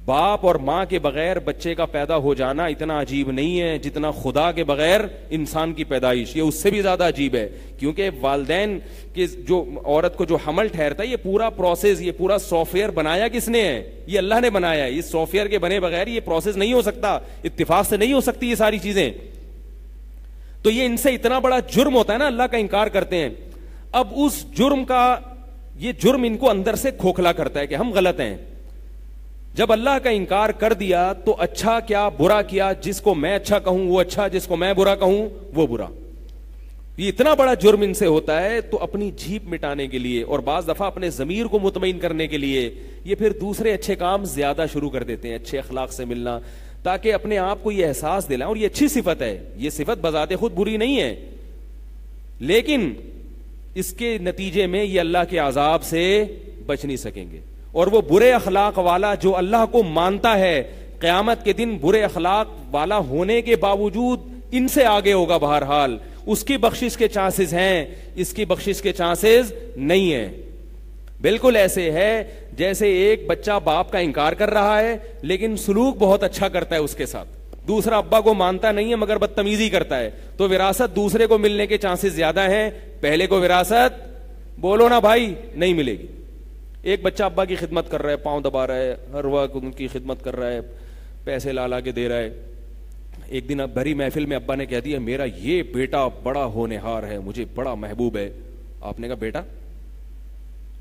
باپ اور ماں کے بغیر بچے کا پیدا ہو جانا اتنا عجیب نہیں ہے جتنا خدا کے بغیر انسان کی پیدائش, یہ اس سے بھی زیادہ عجیب ہے. کیونکہ والدین کے جو عورت کو جو حمل ٹھہرتا ہے, یہ پورا پروسیس, یہ پورا سافٹ ویئر بنایا کس نے ہے؟ یہ اللہ نے بنایا ہے. اس سافٹ ویئر کے بنے بغیر یہ پروسیس نہیں ہو سکتا, اتفاق سے نہیں ہو سکتی یہ ساری چیزیں. تو یہ ان سے اتنا بڑا جرم ہوتا ہے نا, اللہ کا انکار کرتے ہیں. اب اس جرم کا, یہ جرم ان کو اندر سے کھوکھلا کرتا ہے کہ ہم غلط ہیں. جب اللہ کا انکار کر دیا تو اچھا کیا برا کیا, جس کو میں اچھا کہوں وہ اچھا, جس کو میں برا کہوں وہ برا. یہ اتنا بڑا جرم ان سے ہوتا ہے, تو اپنی جھیپ مٹانے کے لیے اور بعض دفعہ اپنے ضمیر کو مطمئن کرنے کے لیے یہ پھر دوسرے اچھے کام زیادہ شروع کر دیتے ہیں, اچھے اخلاق سے ملنا, تاکہ اپنے آپ کو یہ احساس دلائیں. اور یہ اچھی صفت ہے, یہ صفت بذات خود بری نہیں ہے, لیکن اس کے نتیجے میں یہ اللہ کے عذاب سے بچ نہیں سکیں گے. اور وہ برے اخلاق والا جو اللہ کو مانتا ہے, قیامت کے دن برے اخلاق والا ہونے کے باوجود ان سے آگے ہوگا بہرحال, اس کی بخشش کے چانسز ہیں, اس کی بخشش کے چانسز نہیں ہیں. بالکل ایسے ہے جیسے ایک بچہ باپ کا انکار کر رہا ہے لیکن سلوک بہت اچھا کرتا ہے اس کے ساتھ, دوسرا ابا کو مانتا نہیں ہے مگر بدتمیزی کرتا ہے, تو وراثت دوسرے کو ملنے کے چانسز زیادہ ہیں, پہلے کو وراثت بولو نا بھائی نہیں ملے گی. ایک بچہ ابا کی خدمت کر رہا ہے, پاؤں دبا رہا ہے, ہر وقت ان کی خدمت کر رہا ہے, پیسے لا کے دے رہا ہے. ایک دن بھری محفل میں ابا نے کہہ دیا میرا یہ بیٹا بڑا ہونہار ہے, مجھے بڑا محبوب ہے. آپ نے کہا بیٹا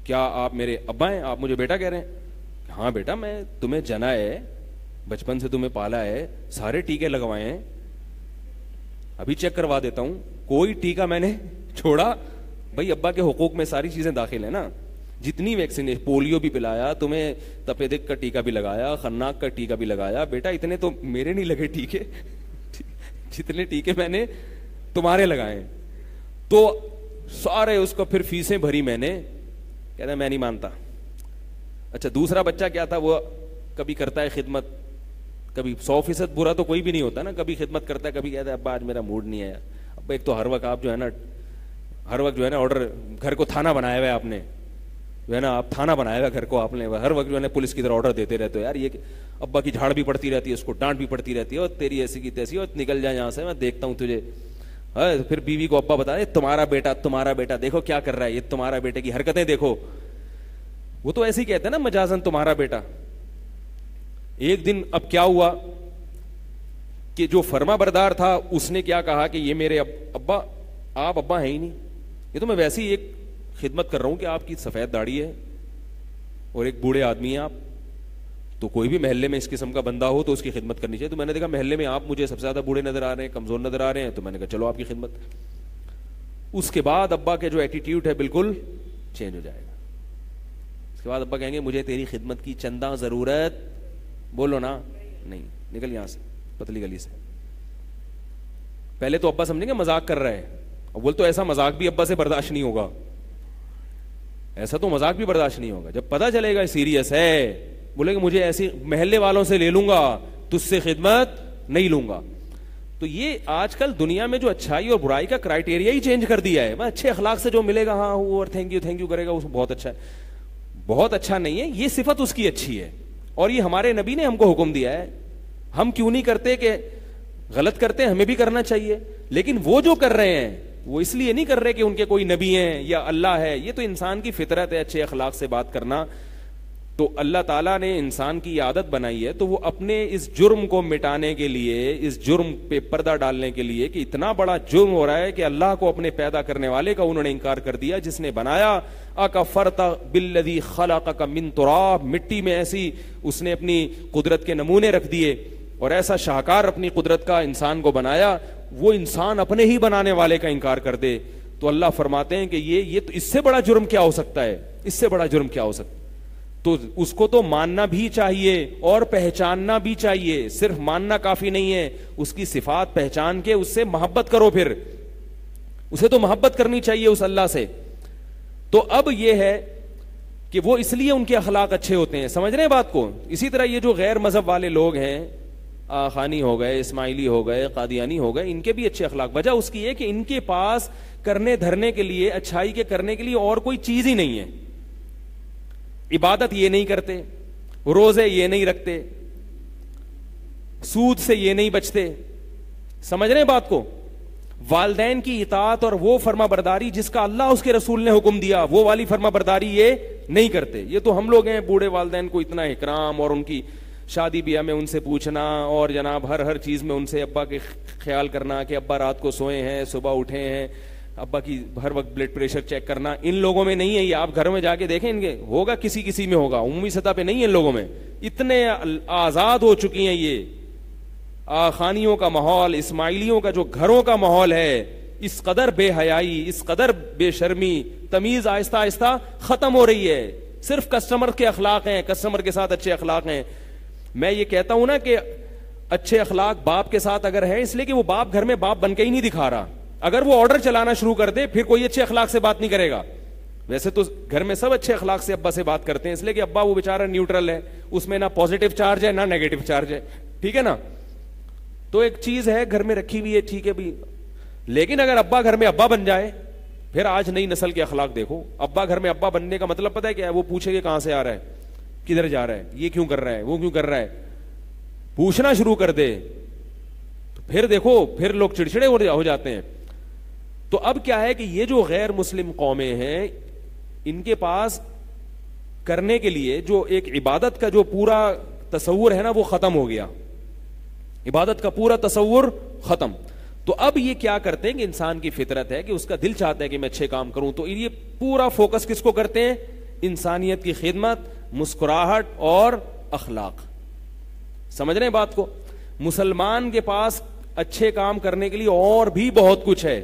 کیا آپ میرے ابا ہیں, آپ مجھے بیٹا کہہ رہے ہیں؟ ہاں بیٹا میں تمہیں جنا ہے, بچپن سے تمہیں پالا ہے, سارے ٹیکے لگوائے ہیں, ابھی چیک کروا دیتا ہوں, کوئی ٹیکا میں نے چھوڑا. بھائی ابا کے حقوق میں ساری چیزیں داخل ہیں نا, جتنی ویکسین, پولیو بھی پلایا تمہیں, تپیدک کا ٹیکا بھی لگایا, خناق کا ٹیکا بھی لگایا. بیٹا اتنے تو میرے نہیں لگے ٹیکے جتنے ٹیکے میں نے تمہارے لگائے. تو سارے اس کو پھر فیسیں بھری میں نے, کہتا میں نہیں مانتا. اچھا دوسرا بچہ کیا تھا, وہ کبھی کرتا ہے خدمت, کبھی 100% برا تو کوئی بھی نہیں ہوتا نا, کبھی خدمت کرتا ہے, کبھی کہتا ہے ابا آج میرا موڈ نہیں ہے. اب ایک تو ہر وقت آپ جو ہے نا, ہر وقت جو ہے نا آرڈر, گھر کو تھانہ بنایا ہوا ہے آپ نے, جو ہے نا آپ تھانہ بنایا ہوا گھر کو آپ نے, ہر وقت جو ہے نا پولیس کی طرح آرڈر دیتے رہتے ہو, یار یہ ابا کی جھاڑ بھی پڑتی رہتی ہے, اس کو ڈانٹ بھی پڑتی رہتی ہے, اور تیری ایسی کی تیسی, اور نکل جائے یہاں سے, میں دیکھتا ہوں تجھے. پھر بیوی کو ابا بتا, تمہارا بیٹا دیکھو کیا کر رہا ہے, یہ تمہارا بیٹے کی حرکتیں دیکھو. وہ تو ایسے ہی کہتے ہیں نا مجازن تمہارا بیٹا. ایک دن اب کیا ہوا کہ جو فرما بردار تھا اس نے کیا کہا کہ یہ میرے ابا، آپ ابا ہیں ہی نہیں، یہ تو میں ویسے ہی ایک خدمت کر رہا ہوں کہ آپ کی سفید داڑھی ہے اور ایک بوڑھے آدمی ہیں آپ، تو کوئی بھی محلے میں اس قسم کا بندہ ہو تو اس کی خدمت کرنی چاہیے. تو میں نے دیکھا محلے میں آپ مجھے سب سے زیادہ بوڑھے نظر آ رہے ہیں، کمزور نظر آ رہے ہیں، تو میں نے کہا چلو آپ کی خدمت. اس کے بعد ابا کے جو ایٹیٹیوڈ ہے بالکل چینج ہو جائے گا. اس کے بعد ابا کہیں گے مجھے تیری خدمت کی چندہ ضرورت، بولو نا نہیں، نکل یہاں سے پتلی گلی سے. پہلے تو ابا سمجھیں گے مذاق کر رہا ہے، اور بول تو ایسا مذاق بھی ابا سے برداشت نہیں ہوگا، ایسا تو مذاق بھی برداشت نہیں ہوگا. جب پتا چلے گا سیریس ہے، بولے کہ مجھے ایسی محلے والوں سے لے لوں گا، تجھ سے خدمت نہیں لوں گا. تو یہ آج کل دنیا میں جو اچھائی اور برائی کا کرائٹیریا ہی چینج کر دیا ہے. اچھے اخلاق سے جو ملے گا ہاں وہ تھینک یو کرے گا، اس بہت اچھا ہے. بہت اچھا نہیں ہے، یہ صفت اس کی اچھی ہے، اور یہ ہمارے نبی نے ہم کو حکم دیا ہے. ہم کیوں نہیں کرتے کہ غلط کرتے، ہمیں بھی کرنا چاہیے. لیکن وہ جو کر رہے ہیں وہ اس لیے نہیں کر رہے کہ ان کے کوئی نبی ہیں یا اللہ ہے. یہ تو انسان کی فطرت ہے اچھے اخلاق سے بات کرنا. تو اللہ تعالیٰ نے انسان کی عادت بنائی ہے، تو وہ اپنے اس جرم کو مٹانے کے لیے، اس جرم پہ پردہ ڈالنے کے لیے کہ اتنا بڑا جرم ہو رہا ہے کہ اللہ کو اپنے پیدا کرنے والے کا انہوں نے انکار کر دیا، جس نے بنایا. اکفرت بالذی خلقک من تراب، مٹی میں ایسی اس نے اپنی قدرت کے نمونے رکھ دیے اور ایسا شاہکار اپنی قدرت کا انسان کو بنایا. وہ انسان اپنے ہی بنانے والے کا انکار کر دے تو اللہ فرماتے ہیں کہ یہ تو اس سے بڑا جرم کیا ہو سکتا ہے، اس سے بڑا جرم کیا ہو سکتا ہے. تو اس کو تو ماننا بھی چاہیے اور پہچاننا بھی چاہیے. صرف ماننا کافی نہیں ہے، اس کی صفات پہچان کے اس سے محبت کرو. پھر اسے تو محبت کرنی چاہیے اس اللہ سے. تو اب یہ ہے کہ وہ اس لیے ان کے اخلاق اچھے ہوتے ہیں. سمجھ رہے ہیں بات کو؟ اسی طرح یہ جو غیر مذہب والے لوگ ہیں، خانی ہو گئے، اسماعیلی ہو گئے، قادیانی ہو گئے، ان کے بھی اچھے اخلاق. وجہ اس کی ہے کہ ان کے پاس کرنے دھرنے کے لیے، اچھائی کے کرنے کے لیے اور کوئی چیز ہی نہیں ہے. عبادت یہ نہیں کرتے، روزے یہ نہیں رکھتے، سود سے یہ نہیں بچتے. سمجھ رہے ہیں بات کو؟ والدین کی اطاعت اور وہ فرما برداری جس کا اللہ اس کے رسول نے حکم دیا، وہ والی فرما برداری یہ نہیں کرتے. یہ تو ہم لوگ ہیں بوڑھے والدین کو اتنا اکرام اور ان کی شادی بیاہ میں ان سے پوچھنا اور جناب ہر چیز میں ان سے ابا کے خیال کرنا کہ ابا رات کو سوئے ہیں، صبح اٹھے ہیں، ابا کی ہر وقت بلڈ پریشر چیک کرنا. ان لوگوں میں نہیں ہے یہ. آپ گھر میں جا کے دیکھیں، ان کے ہوگا کسی میں ہوگا، عمومی سطح پہ نہیں ہے ان لوگوں میں. اتنے آزاد ہو چکی ہیں یہ. خانیوں کا ماحول، اسماعیلیوں کا جو گھروں کا ماحول ہے، اس قدر بے حیائی، اس قدر بے شرمی، تمیز آہستہ آہستہ ختم ہو رہی ہے. صرف کسٹمر کے اخلاق ہیں، کسٹمر کے ساتھ اچھے اخلاق ہیں. میں یہ کہتا ہوں نا کہ اچھے اخلاق باپ کے ساتھ اگر ہے، اس لیے کہ وہ باپ گھر میں باپ بن کے ہی نہیں دکھا رہا. اگر وہ آرڈر چلانا شروع کر دے پھر کوئی اچھے اخلاق سے بات نہیں کرے گا. ویسے تو گھر میں سب اچھے اخلاق سے ابا سے بات کرتے ہیں، اس لیے کہ ابا وہ بیچارہ نیوٹرل ہے، اس میں نہ پازیٹیو چارج ہے نہ نیگیٹو چارج ہے. ٹھیک ہے نا؟ تو ایک چیز ہے گھر میں رکھی ہوئی ہے، ٹھیک ہے بھی. لیکن اگر ابا گھر میں ابا بن جائے، پھر آج نئی نسل کے اخلاق دیکھو. ابا گھر میں ابا بننے کا مطلب پتہ ہے کیا ہے؟ وہ پوچھے کہ کہاں سے آ رہا ہے، کدھر جا رہا ہے، یہ کیوں کر رہا ہے، وہ کیوں کر رہا ہے، پوچھنا شروع کر دے. تو پھر دیکھو پھر لوگ چڑچڑے ہو جاتے ہیں. تو اب کیا ہے کہ یہ جو غیر مسلم قومیں ہیں، ان کے پاس کرنے کے لیے جو ایک عبادت کا جو پورا تصور ہے نا وہ ختم ہو گیا. عبادت کا پورا تصور ختم. تو اب یہ کیا کرتے ہیں کہ انسان کی فطرت ہے کہ اس کا دل چاہتا ہے کہ میں اچھے کام کروں، تو یہ پورا فوکس کس کو کرتے ہیں؟ انسانیت کی خدمت، مسکراہٹ اور اخلاق. سمجھ رہے ہیں بات کو؟ مسلمان کے پاس اچھے کام کرنے کے لیے اور بھی بہت کچھ ہے،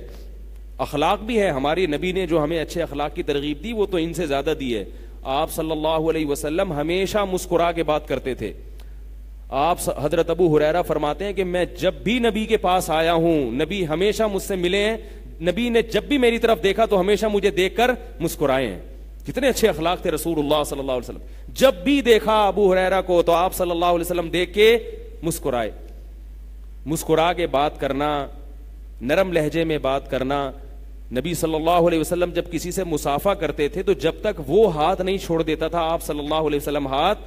اخلاق بھی ہے. ہماری نبی نے جو ہمیں اچھے اخلاق کی ترغیب دی وہ تو ان سے زیادہ دی ہے. آپ صلی اللہ علیہ وسلم ہمیشہ مسکرا کے بات کرتے تھے. آپ حضرت ابو ہریرہ فرماتے ہیں کہ میں جب بھی نبی کے پاس آیا ہوں، نبی ہمیشہ مجھ سے ملے ہیں، نبی نے جب بھی میری طرف دیکھا تو ہمیشہ مجھے دیکھ کر مسکرائے ہیں. کتنے اچھے اخلاق تھے رسول اللہ صلی اللہ علیہ وسلم. جب بھی دیکھا ابو ہریرہ کو تو آپ صلی اللہ علیہ وسلم دیکھ کے مسکرائے. مسکرا کے بات کرنا، نرم لہجے میں بات کرنا. نبی صلی اللہ علیہ وسلم جب کسی سے مصافحہ کرتے تھے تو جب تک وہ ہاتھ نہیں چھوڑ دیتا تھا آپ صلی اللہ علیہ وسلم ہاتھ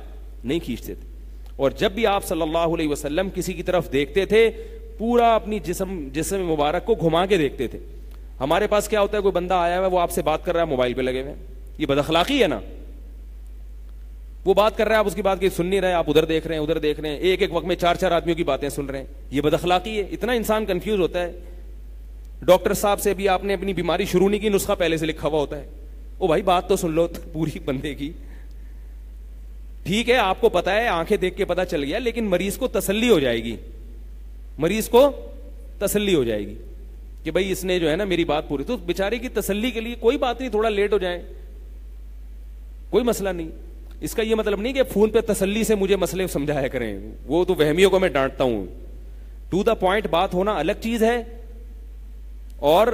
نہیں کھینچتے تھے. اور جب بھی آپ صلی اللہ علیہ وسلم کسی کی طرف دیکھتے تھے پورا اپنی جسم مبارک کو گھما کے دیکھتے تھے. ہمارے پاس کیا ہوتا ہے، کوئی بندہ آیا ہوا ہے وہ آپ سے بات کر رہا ہے موبائل پہ لگے ہوئے، یہ بد اخلاقی ہے نا. وہ بات کر رہا ہے, آپ اس کی بات کی سن نہیں رہے, آپ ادھر دیکھ رہے ہیں ادھر دیکھ رہے ہیں, ایک ایک وقت میں 4 آدمیوں کی باتیں سن رہے ہیں. یہ بد اخلاقی ہے. اتنا انسان کنفیوز ہوتا ہے. ڈاکٹر صاحب سے بھی آپ نے اپنی بیماری شروع نہیں کی, نسخہ پہلے سے لکھا ہوا ہوتا ہے. او بھائی بات تو سن لو پوری بندے کی. ٹھیک ہے آپ کو پتا ہے, آنکھیں دیکھ کے پتا چل گیا, لیکن مریض کو تسلی ہو جائے گی, مریض کو تسلی ہو جائے گی کہ بھائی اس نے جو ہے نا میری بات پوری. تو بیچارے کی تسلی کے لیے کوئی بات نہیں, تھوڑا لیٹ ہو جائے کوئی مسئلہ نہیں. اس کا یہ مطلب نہیں کہ فون پہ تسلی سے مجھے مسئلے سمجھایا کریں, وہ تو وہمیوں کو میں ڈانٹتا ہوں. ٹو دا پوائنٹ بات ہونا الگ چیز ہے, اور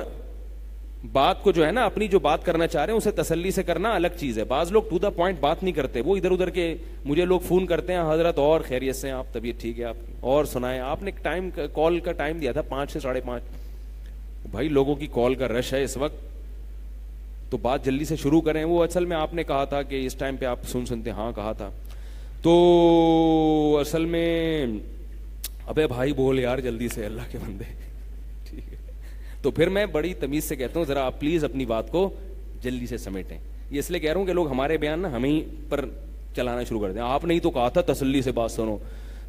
بات کو جو ہے نا اپنی جو بات کرنا چاہ رہے ہیں اسے تسلی سے کرنا الگ چیز ہے. بعض لوگ ٹو دا پوائنٹ بات نہیں کرتے, وہ ادھر ادھر کے. مجھے لوگ فون کرتے ہیں, حضرت اور خیریت سے, آپ طبیعت ٹھیک ہے آپ کی, اور سنائیں. آپ نے ٹائم کال کا ٹائم دیا تھا 5 سے 5:30. بھائی لوگوں کی کال کا رش ہے اس وقت, تو بات جلدی سے شروع کریں. وہ اصل میں آپ نے کہا تھا کہ اس ٹائم پہ آپ سنتے, ہاں کہا تھا. تو اصل میں ابے بھائی بول یار جلدی سے, اللہ کے بندے. ٹھیک ہے, تو پھر میں بڑی تمیز سے کہتا ہوں ذرا آپ پلیز اپنی بات کو جلدی سے سمیٹیں. یہ اس لیے کہہ رہا ہوں کہ لوگ ہمارے بیان نا ہمیں پر چلانا شروع کر دیں. آپ نے ہی تو کہا تھا تسلی سے بات سنو.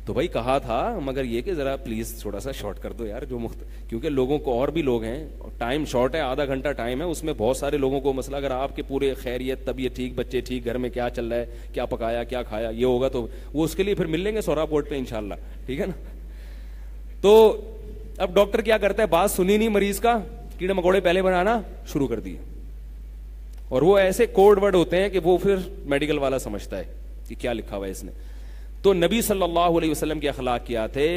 تو بھائی کہا تھا, مگر یہ کہ ذرا پلیز تھوڑا سا شارٹ کر دو یار, جو کیونکہ لوگوں کو اور بھی لوگ ہیں, ٹائم شارٹ ہے, آدھا گھنٹہ ٹائم ہے, اس میں بہت سارے لوگوں کو مسئلہ. اگر آپ کے پورے خیریت, طبیعت ٹھیک, بچے ٹھیک, گھر میں کیا چل رہا ہے, کیا پکایا کیا کھایا, یہ ہوگا تو وہ اس کے لیے پھر مل لیں گے سورا بورڈ پہ انشاءاللہ. ٹھیک ہے نا. تو اب ڈاکٹر کیا کرتا ہے, بات سنی نہیں مریض کا, کیڑے مکوڑے پہلے بنانا شروع کر دیے, اور وہ ایسے کوڈ ورڈ ہوتے ہیں کہ وہ پھر میڈیکل والا سمجھتا ہے کہ کیا لکھا ہوا ہے اس نے. تو نبی صلی اللہ علیہ وسلم کے اخلاق کیا تھے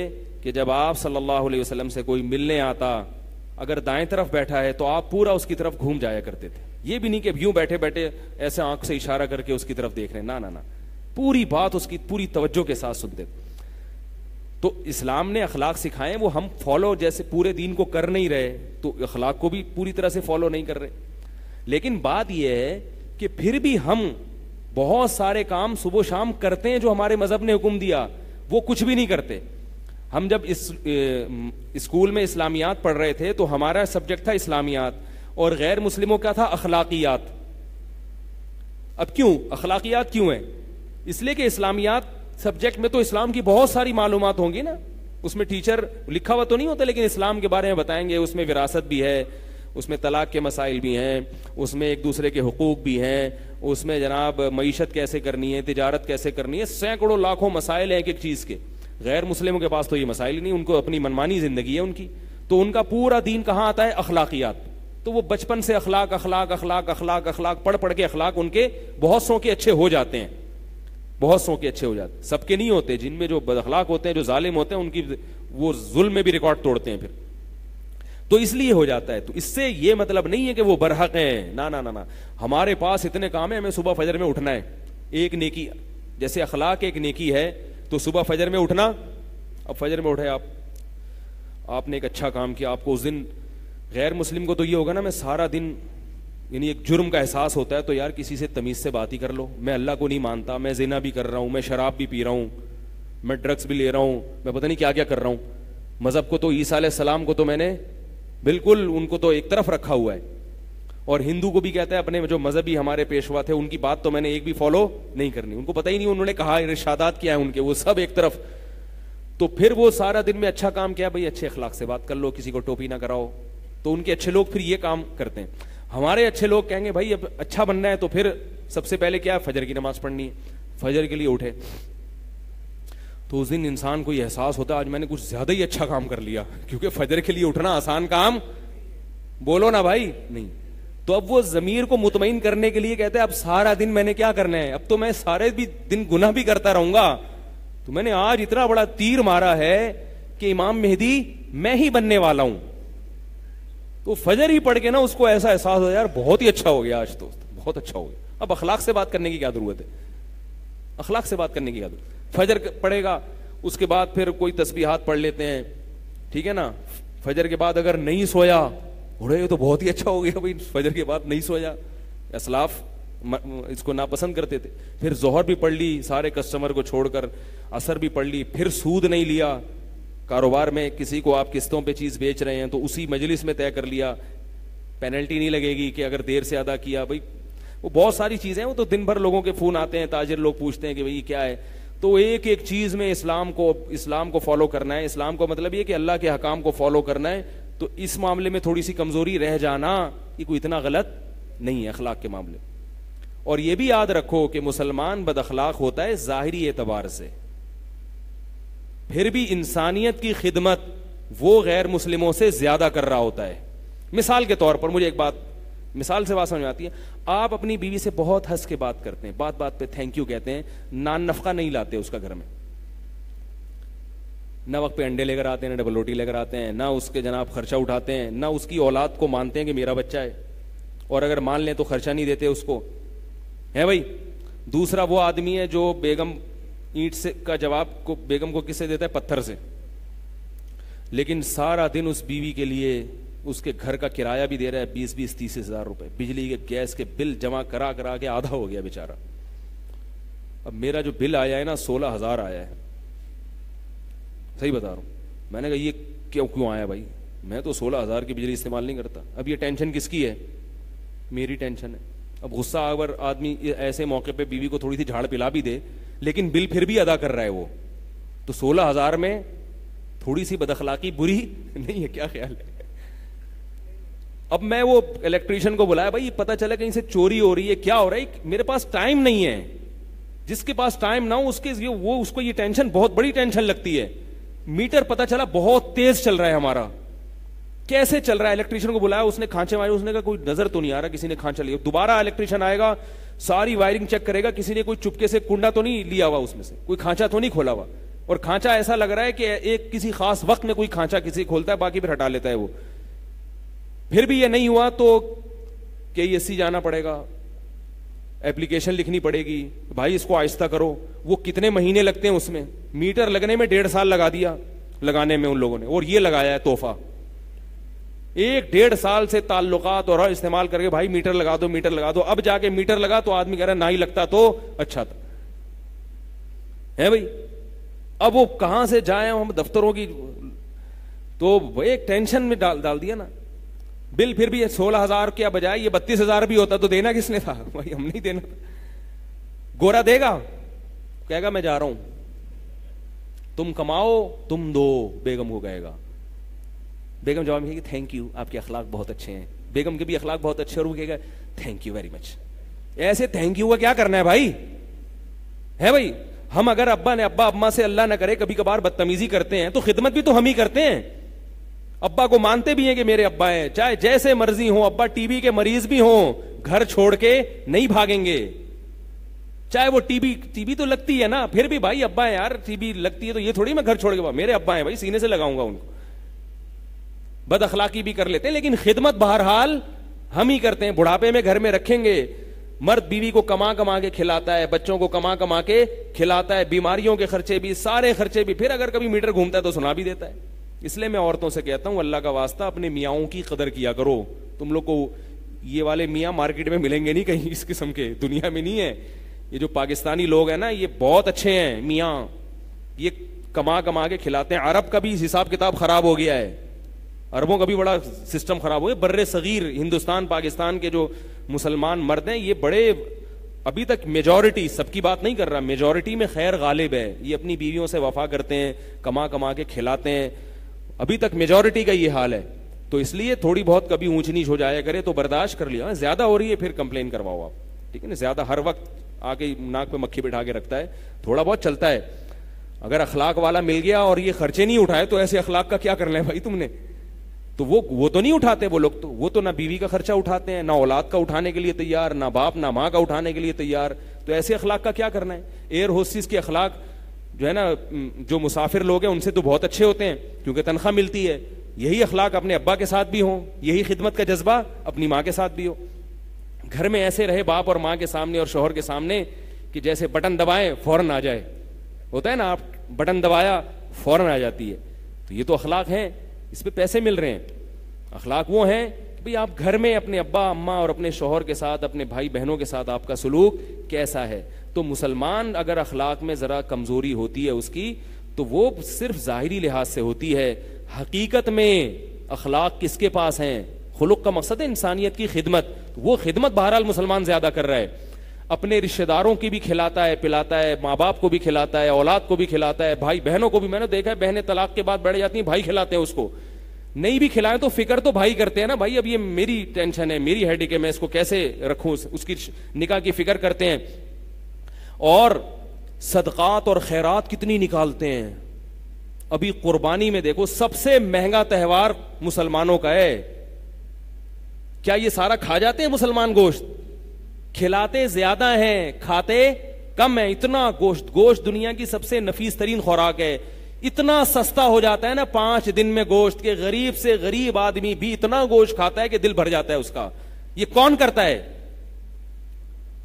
کہ جب آپ صلی اللہ علیہ وسلم سے کوئی ملنے آتا, اگر دائیں طرف بیٹھا ہے تو آپ پورا اس کی طرف گھوم جایا کرتے تھے. یہ بھی نہیں کہ یوں بیٹھے بیٹھے ایسے آنکھ سے اشارہ کر کے اس کی طرف دیکھ رہے ہیں, نہ, پوری بات اس کی پوری توجہ کے ساتھ سنتے. تو اسلام نے اخلاق سکھائے, وہ ہم فالو جیسے پورے دین کو کر نہیں رہے, تو اخلاق کو بھی پوری طرح سے فالو نہیں کر رہے. لیکن بات یہ ہے کہ پھر بھی ہم بہت سارے کام صبح و شام کرتے ہیں جو ہمارے مذہب نے حکم دیا, وہ کچھ بھی نہیں کرتے. ہم جب اسکول میں اسلامیات پڑھ رہے تھے تو ہمارا سبجیکٹ تھا اسلامیات, اور غیر مسلموں کا تھا اخلاقیات. اب کیوں اخلاقیات کیوں ہے؟ اس لیے کہ اسلامیات سبجیکٹ میں تو اسلام کی بہت ساری معلومات ہوں گی نا, اس میں ٹیچر لکھا ہوا تو نہیں ہوتا, لیکن اسلام کے بارے میں بتائیں گے. اس میں وراثت بھی ہے, اس میں طلاق کے مسائل بھی ہیں, اس میں ایک دوسرے کے حقوق بھی ہیں, اس میں جناب معیشت کیسے کرنی ہے, تجارت کیسے کرنی ہے, سینکڑوں لاکھوں مسائل ہیں ایک ایک چیز کے. غیر مسلموں کے پاس تو یہ مسائل ہی نہیں, ان کو اپنی منمانی زندگی ہے ان کی. تو ان کا پورا دین کہاں آتا ہے؟ اخلاقیات. تو وہ بچپن سے اخلاق اخلاق اخلاق اخلاق اخلاق پڑھ پڑھ کے اخلاق ان کے بہت سو کے اچھے ہو جاتے ہیں, بہت سو کے اچھے ہو جاتے ہیں. سب کے نہیں ہوتے, جن میں جو بد اخلاق ہوتے ہیں, جو ظالم ہوتے ہیں, ان کی وہ ظلم میں بھی ریکارڈ توڑتے ہیں پھر. تو اس لیے ہو جاتا ہے. تو اس سے یہ مطلب نہیں ہے کہ وہ برحق ہیں, نہ. ہمارے پاس اتنے کام ہیں, ہمیں صبح فجر میں اٹھنا ہے. ایک نیکی, جیسے اخلاق ایک نیکی ہے, تو صبح فجر میں اٹھنا. اب فجر میں اٹھے آپ نے ایک اچھا کام کیا, آپ کو اس دن, غیر مسلم کو تو یہ ہوگا نا میں سارا دن, یعنی ایک جرم کا احساس ہوتا ہے, تو یار کسی سے تمیز سے بات ہی کر لو. میں اللہ کو نہیں مانتا, میں زنا بھی کر رہا ہوں, میں شراب بھی پی رہا ہوں, میں ڈرگس بھی لے رہا ہوں, میں پتہ نہیں کیا کیا کر رہا ہوں. مذہب کو تو, عیسیٰ علیہ السلام کو تو میں نے بالکل ان کو تو ایک طرف رکھا ہوا ہے, اور ہندو کو بھی کہتا ہے اپنے جو مذہبی ہمارے پیشوا تھے ان کی بات تو میں نے ایک بھی فالو نہیں کرنی. ان کو پتہ ہی نہیں انہوں نے کہا ارشادات کیا ہے ان کے, وہ سب ایک طرف. تو پھر وہ سارا دن میں اچھا کام کیا, بھائی اچھے اخلاق سے بات کر لو, کسی کو ٹوپی نہ کراؤ. تو ان کے اچھے لوگ پھر یہ کام کرتے ہیں. ہمارے اچھے لوگ کہیں گے بھائی اب اچھا بننا ہے تو پھر سب سے پہلے کیا, فجر کی نماز پڑھنی ہے, فجر کے لیے اٹھے. تو اس دن انسان کو یہ احساس ہوتا ہے آج میں نے کچھ زیادہ ہی اچھا کام کر لیا, کیونکہ فجر کے لیے اٹھنا آسان کام, بولو نا بھائی, نہیں. تو اب وہ ضمیر کو مطمئن کرنے کے لیے کہتے ہیں اب سارا دن میں نے کیا کرنا ہے, اب تو میں سارے بھی دن گناہ بھی کرتا رہوں گا, تو میں نے آج اتنا بڑا تیر مارا ہے کہ امام مہدی میں ہی بننے والا ہوں. تو فجر ہی پڑھ کے نا اس کو ایسا احساس ہو یار بہت ہی اچھا ہو گیا آج, تو بہت اچھا ہو گیا. اب اخلاق سے بات کرنے کی کیا ضرورت ہے, اخلاق سے بات کرنے کی کیا ضرورت. فجر پڑھے گا, اس کے بعد پھر کوئی تسبیحات پڑھ لیتے ہیں, ٹھیک ہے نا. فجر کے بعد اگر نہیں سویا, اڑے تو بہت ہی اچھا ہو گیا بھائی, فجر کے بعد نہیں سویا. اسلاف اس کو ناپسند کرتے تھے. پھر ظہر بھی پڑھ لی سارے کسٹمر کو چھوڑ کر, عصر بھی پڑھ لی, پھر سود نہیں لیا. کاروبار میں کسی کو آپ قسطوں پہ چیز بیچ رہے ہیں تو اسی مجلس میں طے کر لیا, پینلٹی نہیں لگے گی کہ اگر دیر سے ادا کیا. بھائی وہ بہت ساری چیزیں, وہ تو دن بھر لوگوں کے فون آتے ہیں, تاجر لوگ پوچھتے ہیں کہ بھئی کیا ہے. تو ایک ایک چیز میں اسلام کو فالو کرنا ہے. اسلام کو مطلب یہ کہ اللہ کے حکام کو فالو کرنا ہے. تو اس معاملے میں تھوڑی سی کمزوری رہ جانا یہ کوئی اتنا غلط نہیں ہے اخلاق کے معاملے. اور یہ بھی یاد رکھو کہ مسلمان بد اخلاق ہوتا ہے ظاہری اعتبار سے, پھر بھی انسانیت کی خدمت وہ غیر مسلموں سے زیادہ کر رہا ہوتا ہے. مثال کے طور پر مجھے ایک بات, مثال سے بات سمجھ آتی ہے. آپ اپنی بیوی سے بہت ہنس کے بات کرتے ہیں, بات بات پہ تھینک یو کہتے ہیں, نان نفقہ نہیں لاتے اس کا گھر میں, نہ وقت پہ انڈے لے کر آتے ہیں, نہ ڈبل روٹی لے کر آتے ہیں, نہ اس کے جناب خرچہ اٹھاتے ہیں, نہ اس کی اولاد کو مانتے ہیں کہ میرا بچہ ہے, اور اگر مان لیں تو خرچہ نہیں دیتے اس کو, ہے بھائی. دوسرا وہ آدمی ہے جو بیگم اینٹ سے کا جواب کو بیگم کو کس سے دیتا ہے, پتھر سے, لیکن سارا دن اس بیوی کے لیے اس کے گھر کا کرایہ بھی دے رہا ہے 20-30 ہزار روپے, بجلی کے گیس کے بل جمع کرا کے آدھا ہو گیا بیچارہ. اب میرا جو بل آیا ہے نا 16,000 آیا ہے, صحیح بتا رہا ہوں. میں نے کہا یہ کیوں آیا بھائی, میں تو 16,000 کی بجلی استعمال نہیں کرتا. اب یہ ٹینشن کس کی ہے, میری ٹینشن ہے. اب غصہ اگر آدمی ایسے موقع پہ بیوی کو تھوڑی سی جھاڑ پلا بھی دے لیکن بل پھر بھی ادا کر رہا ہے وہ, تو 16,000 میں تھوڑی سی بداخلاقی بری نہیں ہے, کیا خیال ہے. اب میں وہ الیکٹریشین کو بلایا, بھائی پتہ چلا کہیں سے چوری ہو رہی ہے, کیا ہو رہا ہے, میرے پاس ٹائم نہیں ہے. جس کے پاس ٹائم نہ ہو اس کو یہ ٹینشن بہت بڑی ٹینشن لگتی ہے. میٹر پتہ چلا بہت تیز چل رہا ہے ہمارا, کیسے چل رہا ہے. الیکٹریشین کو بلایا, اس نے کھانچے مارے, اس نے کہا کوئی نظر تو نہیں آ رہا, کسی نے کھانچا لیا. دوبارہ الیکٹریشین آئے گا, ساری وائرنگ چیک کرے گا, کسی نے کوئی چپکے سے کنڈا تو نہیں لیا ہوا, اس میں سے کوئی کھانچا تو نہیں کھولا ہوا, اور کھانچا ایسا لگ رہا ہے کہ ایک کسی خاص وقت میں کوئی کھانچا کسی کھولتا ہے, باقی پھر ہٹا لیتا ہے وہ. پھر بھی یہ نہیں ہوا تو KESC جانا پڑے گا, ایپلیکیشن لکھنی پڑے گی, بھائی اس کو آہستہ کرو. وہ کتنے مہینے لگتے ہیں اس میں, میٹر لگنے میں 1.5 سال لگا دیا لگانے میں ان لوگوں نے, اور یہ لگایا ہے تحفہ. 1-1.5 سال سے تعلقات اور استعمال کر کے بھائی میٹر لگا دو, میٹر لگا دو. اب جا کے میٹر لگا تو آدمی کہہ رہا ہے نہ ہی لگتا تو اچھا تھا, ہے بھائی. اب وہ کہاں سے جائیں ہم دفتروں کی, تو ایک ٹینشن میں ڈال دیا نا. بل پھر بھی 16,000 کے بجائے یہ 32,000 بھی ہوتا تو دینا کس نے تھا, بھائی ہم نہیں دینا تھا. گورا دے گا, کہے گا میں جا رہا ہوں, تم کماؤ تم دو, بیگم کو کہے گا. بیگم جواب میں کہ تھینک یو, آپ کے اخلاق بہت اچھے ہیں. بیگم کے بھی اخلاق بہت اچھے, اور وہ کہے گا تھینک یو ویری مچ. ایسے تھینک یو کا کیا کرنا ہے بھائی, ہے بھائی. ہم اگر ابا اماں سے اللہ نہ کرے کبھی کبھار بدتمیزی کرتے ہیں تو خدمت بھی تو ہم ہی کرتے ہیں. ابا کو مانتے بھی ہیں کہ میرے ابا ہیں, چاہے جیسے مرضی ہوں, ابا TB کے مریض بھی ہوں, گھر چھوڑ کے نہیں بھاگیں گے. چاہے وہ TB تو لگتی ہے نا, پھر بھی بھائی ابا ہے یار, TB لگتی ہے تو یہ تھوڑی میں گھر چھوڑ کے, میرے ابا ہیں بھائی, سینے سے لگاؤں گا ان کو. بد اخلاقی بھی کر لیتے ہیں لیکن خدمت بہرحال ہم ہی کرتے ہیں. بڑھاپے میں گھر میں رکھیں گے, مرد بیوی کو کما کے کھلاتا ہے, بچوں کو کما کے کھلاتا ہے, بیماریوں کے خرچے بھی, سارے خرچے بھی, پھر اگر کبھی میٹر گھومتا ہے تو سنا بھی دیتا ہے. اس لیے میں عورتوں سے کہتا ہوں اللہ کا واسطہ اپنے میاؤں کی قدر کیا کرو. تم لوگ کو یہ والے میاں مارکیٹ میں ملیں گے نہیں کہیں, اس قسم کے دنیا میں نہیں ہے. یہ جو پاکستانی لوگ ہیں نا یہ بہت اچھے ہیں میاں, یہ کما کے کھلاتے ہیں. عرب کا بھی حساب کتاب خراب ہو گیا ہے, عربوں کا بھی بڑا سسٹم خراب ہو گیا. بر صغیر ہندوستان پاکستان کے جو مسلمان مرد ہیں یہ بڑے, ابھی تک میجورٹی, سب کی بات نہیں کر رہا, میجورٹی میں خیر غالب ہے. یہ اپنی بیویوں سے وفا کرتے ہیں, کما کے کھلاتے ہیں, ابھی تک میجورٹی کا یہ حال ہے. تو اس لیے تھوڑی بہت کبھی اونچ نیچ ہو جایا کرے تو برداشت کر لیا. زیادہ ہو رہی ہے پھر کمپلین کرواؤ آپ, ٹھیک ہے نا. زیادہ ہر وقت آ کے ناک پہ مکھی بٹھا کے رکھتا ہے, تھوڑا بہت چلتا ہے. اگر اخلاق والا مل گیا اور یہ خرچے نہیں اٹھائے تو ایسے اخلاق کا کیا کرنا ہے بھائی تم نے. تو وہ تو نہیں اٹھاتے وہ لوگ, تو وہ تو نہ بیوی کا خرچہ اٹھاتے ہیں, نہ اولاد کا اٹھانے کے لیے تیار, نہ باپ نہ ماں کا اٹھانے کے لیے تیار. تو ایسے اخلاق کا کیا کرنا ہے. ایئر ہوسٹس کے اخلاق جو ہے نا, جو مسافر لوگ ہیں ان سے تو بہت اچھے ہوتے ہیں کیونکہ تنخواہ ملتی ہے. یہی اخلاق اپنے ابا کے ساتھ بھی ہوں, یہی خدمت کا جذبہ اپنی ماں کے ساتھ بھی ہو. گھر میں ایسے رہے باپ اور ماں کے سامنے اور شوہر کے سامنے کہ جیسے بٹن دبائیں فوراً آ جائے, ہوتا ہے نا, آپ بٹن دبایا فوراً آ جاتی ہے. تو یہ تو اخلاق ہیں, اس پہ پیسے مل رہے ہیں. اخلاق وہ ہیں کہ بھئی آپ گھر میں اپنے ابا اماں اور اپنے شوہر کے ساتھ, اپنے بھائی بہنوں کے ساتھ آپ کا سلوک کیسا ہے. تو مسلمان اگر اخلاق میں ذرا کمزوری ہوتی ہے اس کی تو وہ صرف ظاہری لحاظ سے ہوتی ہے. حقیقت میں اخلاق کس کے پاس ہیں, خلق کا مقصد ہے انسانیت کی خدمت. وہ خدمت بہرحال مسلمان زیادہ کر رہا ہے. اپنے رشتہ داروں کی بھی کھلاتا ہے پلاتا ہے, ماں باپ کو بھی کھلاتا ہے, اولاد کو بھی کھلاتا ہے, بھائی بہنوں کو بھی. میں نے دیکھا ہے بہنیں طلاق کے بعد بیٹھ جاتی ہیں, بھائی کھلاتے ہیں اس کو. نہیں بھی کھلائیں تو فکر تو بھائی کرتے ہیں نا, بھائی اب یہ میری ٹینشن ہے, میری ہیڈیک ہے, میں اس کو کیسے رکھوں, اس کی نکاح کی فکر کرتے ہیں. اور صدقات اور خیرات کتنی نکالتے ہیں. ابھی قربانی میں دیکھو, سب سے مہنگا تہوار مسلمانوں کا ہے. کیا یہ سارا کھا جاتے ہیں مسلمان گوشت؟ کھلاتے زیادہ ہیں, کھاتے کم ہیں. اتنا گوشت دنیا کی سب سے نفیس ترین خوراک ہے. اتنا سستا ہو جاتا ہے نا 5 دن میں گوشت کے, غریب سے غریب آدمی بھی اتنا گوشت کھاتا ہے کہ دل بھر جاتا ہے اس کا. یہ کون کرتا ہے؟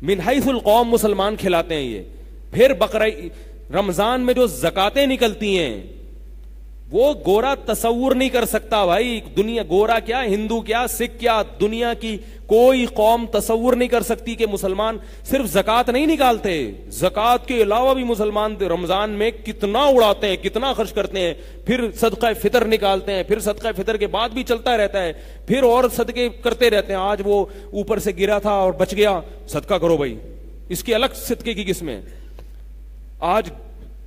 من حیث القوم مسلمان کھلاتے ہیں یہ. پھر رمضان میں جو زکاتیں نکلتی ہیں وہ گورا تصور نہیں کر سکتا بھائی. دنیا گورا کیا, ہندو کیا, سکھ کیا, دنیا کی کوئی قوم تصور نہیں کر سکتی کہ مسلمان صرف زکات نہیں نکالتے, زکات کے علاوہ بھی مسلمان رمضان میں کتنا اڑاتے ہیں, کتنا خرچ کرتے ہیں. پھر صدقہ فطر نکالتے ہیں, پھر صدقہ فطر کے بعد بھی چلتا رہتا ہے, پھر اور صدقے کرتے رہتے ہیں. آج وہ اوپر سے گرا تھا اور بچ گیا, صدقہ کرو بھائی, اس کی الگ صدقے کی قسمیں. آج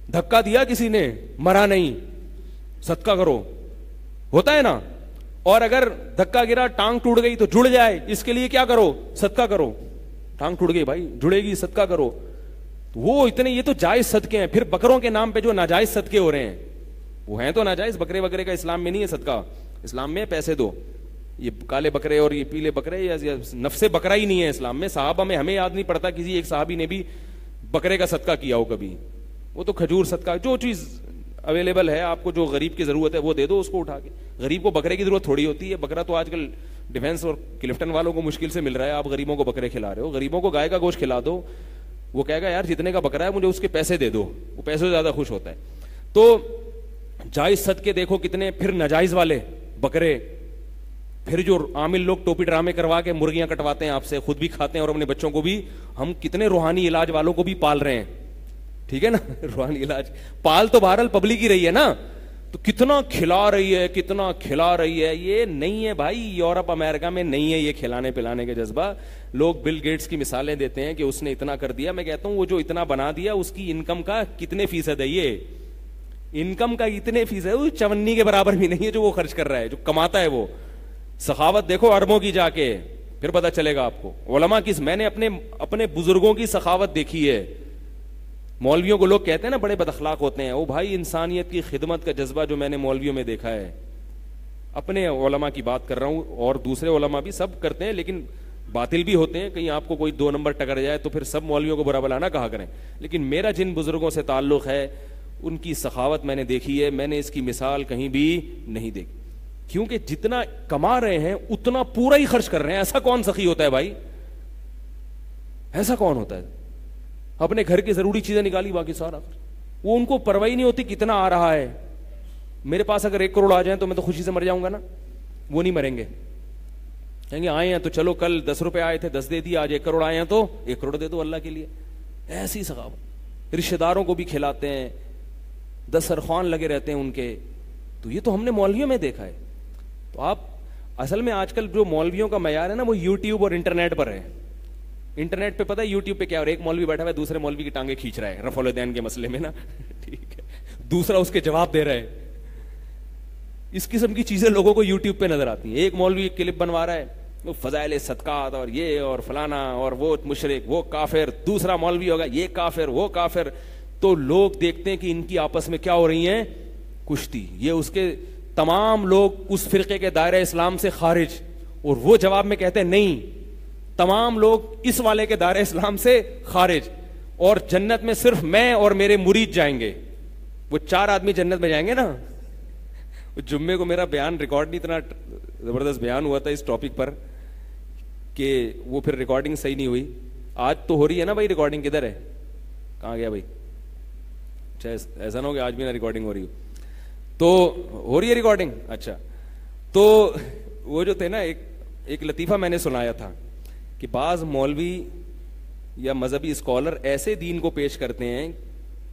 دھکا دیا کسی نے, مرا نہیں, صدقہ کرو, ہوتا ہے نا. اور اگر دھکا گرا, ٹانگ ٹوٹ گئی تو جڑ جائے, اس کے لیے کیا کرو, صدقہ کرو. ٹانگ ٹوٹ گئی بھائی, جڑے گی, صدقہ کرو. وہ اتنے, یہ تو جائز صدقے ہیں. پھر بکروں کے نام پہ جو ناجائز صدقے ہو رہے ہیں وہ ہیں تو ناجائز. بکرے وغیرہ کا اسلام میں نہیں ہے صدقہ. اسلام میں پیسے دو. یہ کالے بکرے اور یہ پیلے بکرے یا نفس بکرا ہی نہیں ہے اسلام میں. صحابہ میں ہمیں یاد نہیں پڑتا کسی ایک صحابی نے بھی بکرے کا صدقہ کیا ہو کبھی. وہ تو کھجور صدقہ, جو چیز اویلیبل ہے آپ کو, جو غریب کی ضرورت ہے وہ دے دو اس کو اٹھا کے. غریب کو بکرے کی ضرورت تھوڑی ہوتی ہے. بکرا تو آج کل ڈیفینس اور کلفٹن والوں کو مشکل سے مل رہا ہے. آپ غریبوں کو بکرے کھلا رہے ہو. غریبوں کو گائے کا گوشت کھلا دو, وہ کہے گا یار جتنے کا بکرا ہے مجھے اس کے پیسے دے دو, وہ پیسے سے زیادہ خوش ہوتا ہے. تو جائز صدقے دیکھو کتنے. پھر ناجائز والے بکرے, پھر جو عامل لوگ ٹوپی ڈرامے کروا کے مرغیاں کٹواتے ہیں آپ سے, خود بھی کھاتے ہیں اور اپنے بچوں کو بھی. ہم کتنے روحانی علاج والوں کو بھی پال رہے ہیں, ٹھیک ہے نا. روحانی علاج پال تو بہرحال پبلک ہی رہی ہے نا, تو کتنا کھلا رہی ہے, کتنا کھلا رہی ہے. یہ نہیں ہے بھائی, یورپ امریکہ میں نہیں ہے یہ کھلانے پلانے کا جذبہ. لوگ بل گیٹس کی مثالیں دیتے ہیں کہ اس نے اتنا کر دیا. میں کہتا ہوں وہ جو اتنا بنا دیا اس کی انکم کا کتنے فیصد ہے؟ یہ انکم کا اتنے فیصد ہے, وہ 54 کے برابر بھی نہیں ہے جو وہ خرچ کر رہا ہے, جو کماتا ہے وہ. سخاوت دیکھو اربوں کی جا کے, پھر پتا چلے گا آپ کو. علماء کی, میں نے اپنے بزرگوں کی سخاوت دیکھی ہے. مولویوں کو لوگ کہتے ہیں نا بڑے بد اخلاق ہوتے ہیں, وہ بھائی انسانیت کی خدمت کا جذبہ جو میں نے مولویوں میں دیکھا ہے. اپنے علماء کی بات کر رہا ہوں, اور دوسرے علماء بھی سب کرتے ہیں لیکن باطل بھی ہوتے ہیں. کہیں آپ کو کوئی 2 نمبر ٹکر جائے تو پھر سب مولویوں کو برا بلا نہ کہا کریں. لیکن میرا جن بزرگوں سے تعلق ہے ان کی سخاوت میں نے دیکھی ہے. میں نے اس کی مثال کہیں بھی نہیں دیکھی, کیونکہ جتنا کما رہے ہیں اتنا پورا ہی خرچ کر رہے ہیں. ایسا کون سخی ہوتا ہے بھائی, ایسا کون ہوتا ہے؟ اپنے گھر کی ضروری چیزیں نکالی, باقی سارا وہ ان کو پرواہ نہیں ہوتی کتنا آ رہا ہے. میرے پاس اگر 1 کروڑ آ جائیں تو میں تو خوشی سے مر جاؤں گا نا. وہ نہیں مریں گے, کہیں گے آئے ہیں تو چلو کل 10 روپے آئے تھے 10 دے دیا, آج 1 کروڑ آئے ہیں تو 1 کروڑ دے دو اللہ کے لیے. ایسی سخاوت. رشتہ داروں کو بھی کھلاتے ہیں, دسترخوان لگے رہتے ہیں ان کے. تو یہ تو ہم نے مولویوں میں دیکھا ہے. تو آپ اصل میں آج کل جو مولویوں کا معیار ہے نا وہ یوٹیوب اور انٹرنیٹ پر ہے. انٹرنیٹ پہ پتا ہے یوٹیوب پہ کیا, اور ایک مولوی بیٹھا ہوا ہے دوسرے مولوی کی ٹانگیں کھینچ رہا ہے رفع الدین کے مسئلے میں نا, ٹھیک ہے, دوسرا اس کے جواب دے رہا ہے. اس قسم کی چیزیں لوگوں کو یوٹیوب پہ نظر آتی ہیں. ایک مولوی ایک کلپ بنوا رہا ہے, وہ فضائل صدقات اور یہ اور فلانا اور وہ مشرک وہ کافر, دوسرا مولوی ہوگا یہ کافر وہ کافر. تو لوگ دیکھتے ہیں کہ ان کی آپس میں کیا ہو رہی ہیں, کشتی. یہ اس کے تمام لوگ اس فرقے کے دائرہ اسلام سے خارج, اور وہ جواب میں کہتے ہیں نہیں تمام لوگ اس والے کے دائرہ اسلام سے خارج, اور جنت میں صرف میں اور میرے مرید جائیں گے. وہ 4 آدمی جنت میں جائیں گے نا. جمعے کو میرا بیان ریکارڈ نہیں, اتنا زبردست بیان ہوا تھا اس ٹاپک پر کہ وہ پھر ریکارڈنگ صحیح نہیں ہوئی. آج تو ہو رہی ہے نا بھائی, ریکارڈنگ کدھر ہے, کہاں گیا بھائی؟ ایسا نہ ہو کہ آج بھی نہ ریکارڈنگ ہو رہی ہو. تو ہو رہی ہے ریکارڈنگ, اچھا. تو وہ جو تھے نا, ایک لطیفہ میں نے سنایا تھا کہ بعض مولوی یا مذہبی اسکالر ایسے دین کو پیش کرتے ہیں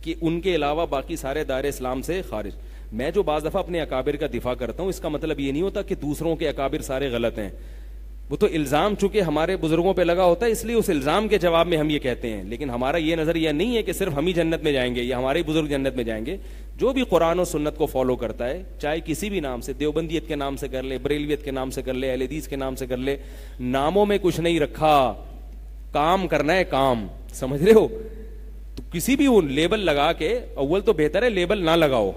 کہ ان کے علاوہ باقی سارے دائرے اسلام سے خارج. میں جو بعض دفعہ اپنے اکابر کا دفاع کرتا ہوں اس کا مطلب یہ نہیں ہوتا کہ دوسروں کے اکابر سارے غلط ہیں. وہ تو الزام چونکہ ہمارے بزرگوں پہ لگا ہوتا ہے اس لیے اس الزام کے جواب میں ہم یہ کہتے ہیں. لیکن ہمارا یہ نظریہ نہیں ہے کہ صرف ہم ہی جنت میں جائیں گے یا ہمارے بزرگ جنت میں جائیں گے. جو بھی قرآن و سنت کو فالو کرتا ہے, چاہے کسی بھی نام سے, دیوبندیت کے نام سے کر لے, بریلویت کے نام سے کر لے, اہل حدیث کے نام سے کر لے, ناموں میں کچھ نہیں رکھا, کام کرنا ہے کام. سمجھ رہے ہو؟ تو کسی بھی لیبل لگا کے, اول تو بہتر ہے لیبل نہ لگاؤ,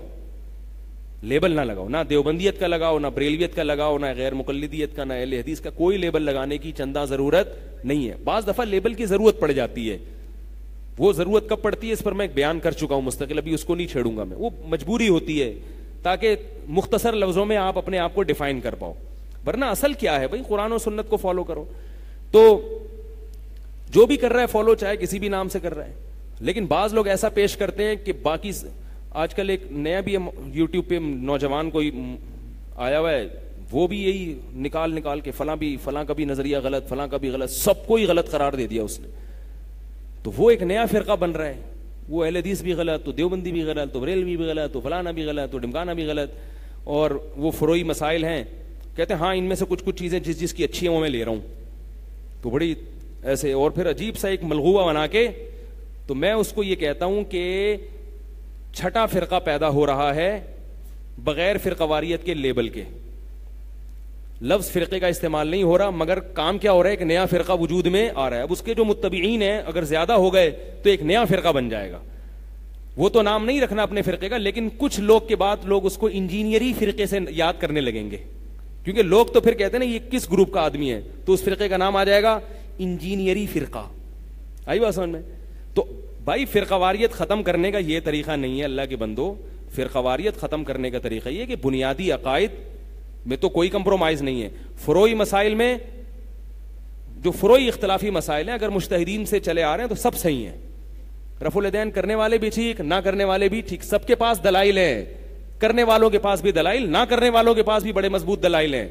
لیبل نہ لگاؤ, نہ دیوبندیت کا لگاؤ, نہ بریلویت کا لگاؤ, نہ غیر مقلدیت کا, نہ اہل حدیث کا. کوئی لیبل لگانے کی چندہ ضرورت نہیں ہے. بعض دفعہ لیبل کی ضرورت پڑ جاتی ہے, وہ ضرورت کب پڑتی ہے اس پر میں ایک بیان کر چکا ہوں مستقل, ابھی اس کو نہیں چھیڑوں گا میں. وہ مجبوری ہوتی ہے تاکہ مختصر لفظوں میں آپ اپنے آپ کو ڈیفائن کر پاؤ, ورنہ اصل کیا ہے بھائی, قرآن و سنت کو فالو کرو. تو جو بھی کر رہا ہے فالو, چاہے کسی بھی نام سے کر رہا ہے. لیکن بعض لوگ ایسا پیش کرتے ہیں کہ باقی, آج کل ایک نیا بھی یوٹیوب پہ نوجوان کوئی آیا ہوا ہے, وہ بھی یہی نکال کے فلاں کا بھی نظریہ غلط, فلاں کا بھی غلط, سب کو ہی غلط قرار دے دیا اس نے. تو وہ ایک نیا فرقہ بن رہا ہے, وہ اہل حدیث بھی غلط, تو دیوبندی بھی غلط, تو بریلوی بھی غلط, تو فلانا بھی غلط, تو ڈمکانا بھی غلط. اور وہ فروئی مسائل ہیں, کہتے ہیں ہاں ان میں سے کچھ چیزیں جس کی اچھی ہیں وہ میں لے رہا ہوں. تو بڑی ایسے, اور پھر عجیب سا ایک ملغوبہ بنا کے. تو میں اس کو یہ کہتا ہوں کہ چھٹا فرقہ پیدا ہو رہا ہے بغیر فرقواریت کے لیبل کے. لفظ فرقے کا استعمال نہیں ہو رہا, مگر کام کیا ہو رہا ہے, ایک نیا فرقہ وجود میں آ رہا ہے. اب اس کے جو متبعین ہیں اگر زیادہ ہو گئے تو ایک نیا فرقہ بن جائے گا. وہ تو نام نہیں رکھنا اپنے فرقے کا, لیکن کچھ لوگ کے بعد لوگ اس کو انجینئری فرقے سے یاد کرنے لگیں گے, کیونکہ لوگ تو پھر کہتے ہیں نا یہ کس گروپ کا آدمی ہے, تو اس فرقے کا نام آ جائے گا انجینئری فرقہ. آئی بات سمجھ میں؟ تو بھائی فرقواریت ختم کرنے کا یہ طریقہ نہیں ہے اللہ کے بندو. فرقواریت ختم کرنے کا طریقہ یہ کہ بنیادی عقائد میں تو کوئی کمپرومائز نہیں ہے. فروئی مسائل میں جو فروئی اختلافی مسائل ہیں اگر مجتہدین سے چلے آ رہے ہیں تو سب صحیح ہیں. رفع الیدین کرنے والے بھی ٹھیک, نہ کرنے والے بھی ٹھیک, سب کے پاس دلائل ہیں. کرنے والوں کے پاس بھی دلائل, نہ کرنے والوں کے پاس بھی بڑے مضبوط دلائل ہیں.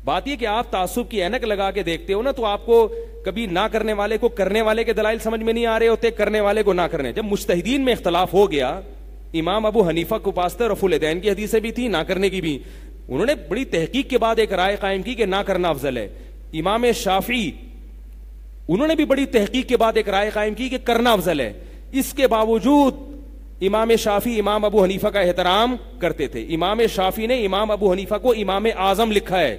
بات یہ کہ آپ تعصب کی اینک لگا کے دیکھتے ہو نا, تو آپ کو کبھی نہ کرنے والے کو کرنے والے کے دلائل سمجھ میں نہیں آ رہے ہوتے, کرنے والے کو نہ کرنے. جب مجتہدین میں اختلاف ہو گیا, امام ابو حنیفہ کو پاس رفع الیدین کی حدیثیں بھی تھی, نہ کرنے کی بھی. انہوں نے بڑی تحقیق کے بعد ایک رائے قائم کی کہ نہ کرنا افضل ہے. امام شافعی انہوں نے بھی بڑی تحقیق کے بعد ایک رائے قائم کی کہ کرنا افضل ہے. اس کے باوجود امام شافعی امام ابو حنیفہ کا احترام کرتے تھے. امام شافعی نے امام ابو حنیفہ کو امام اعظم لکھا ہے,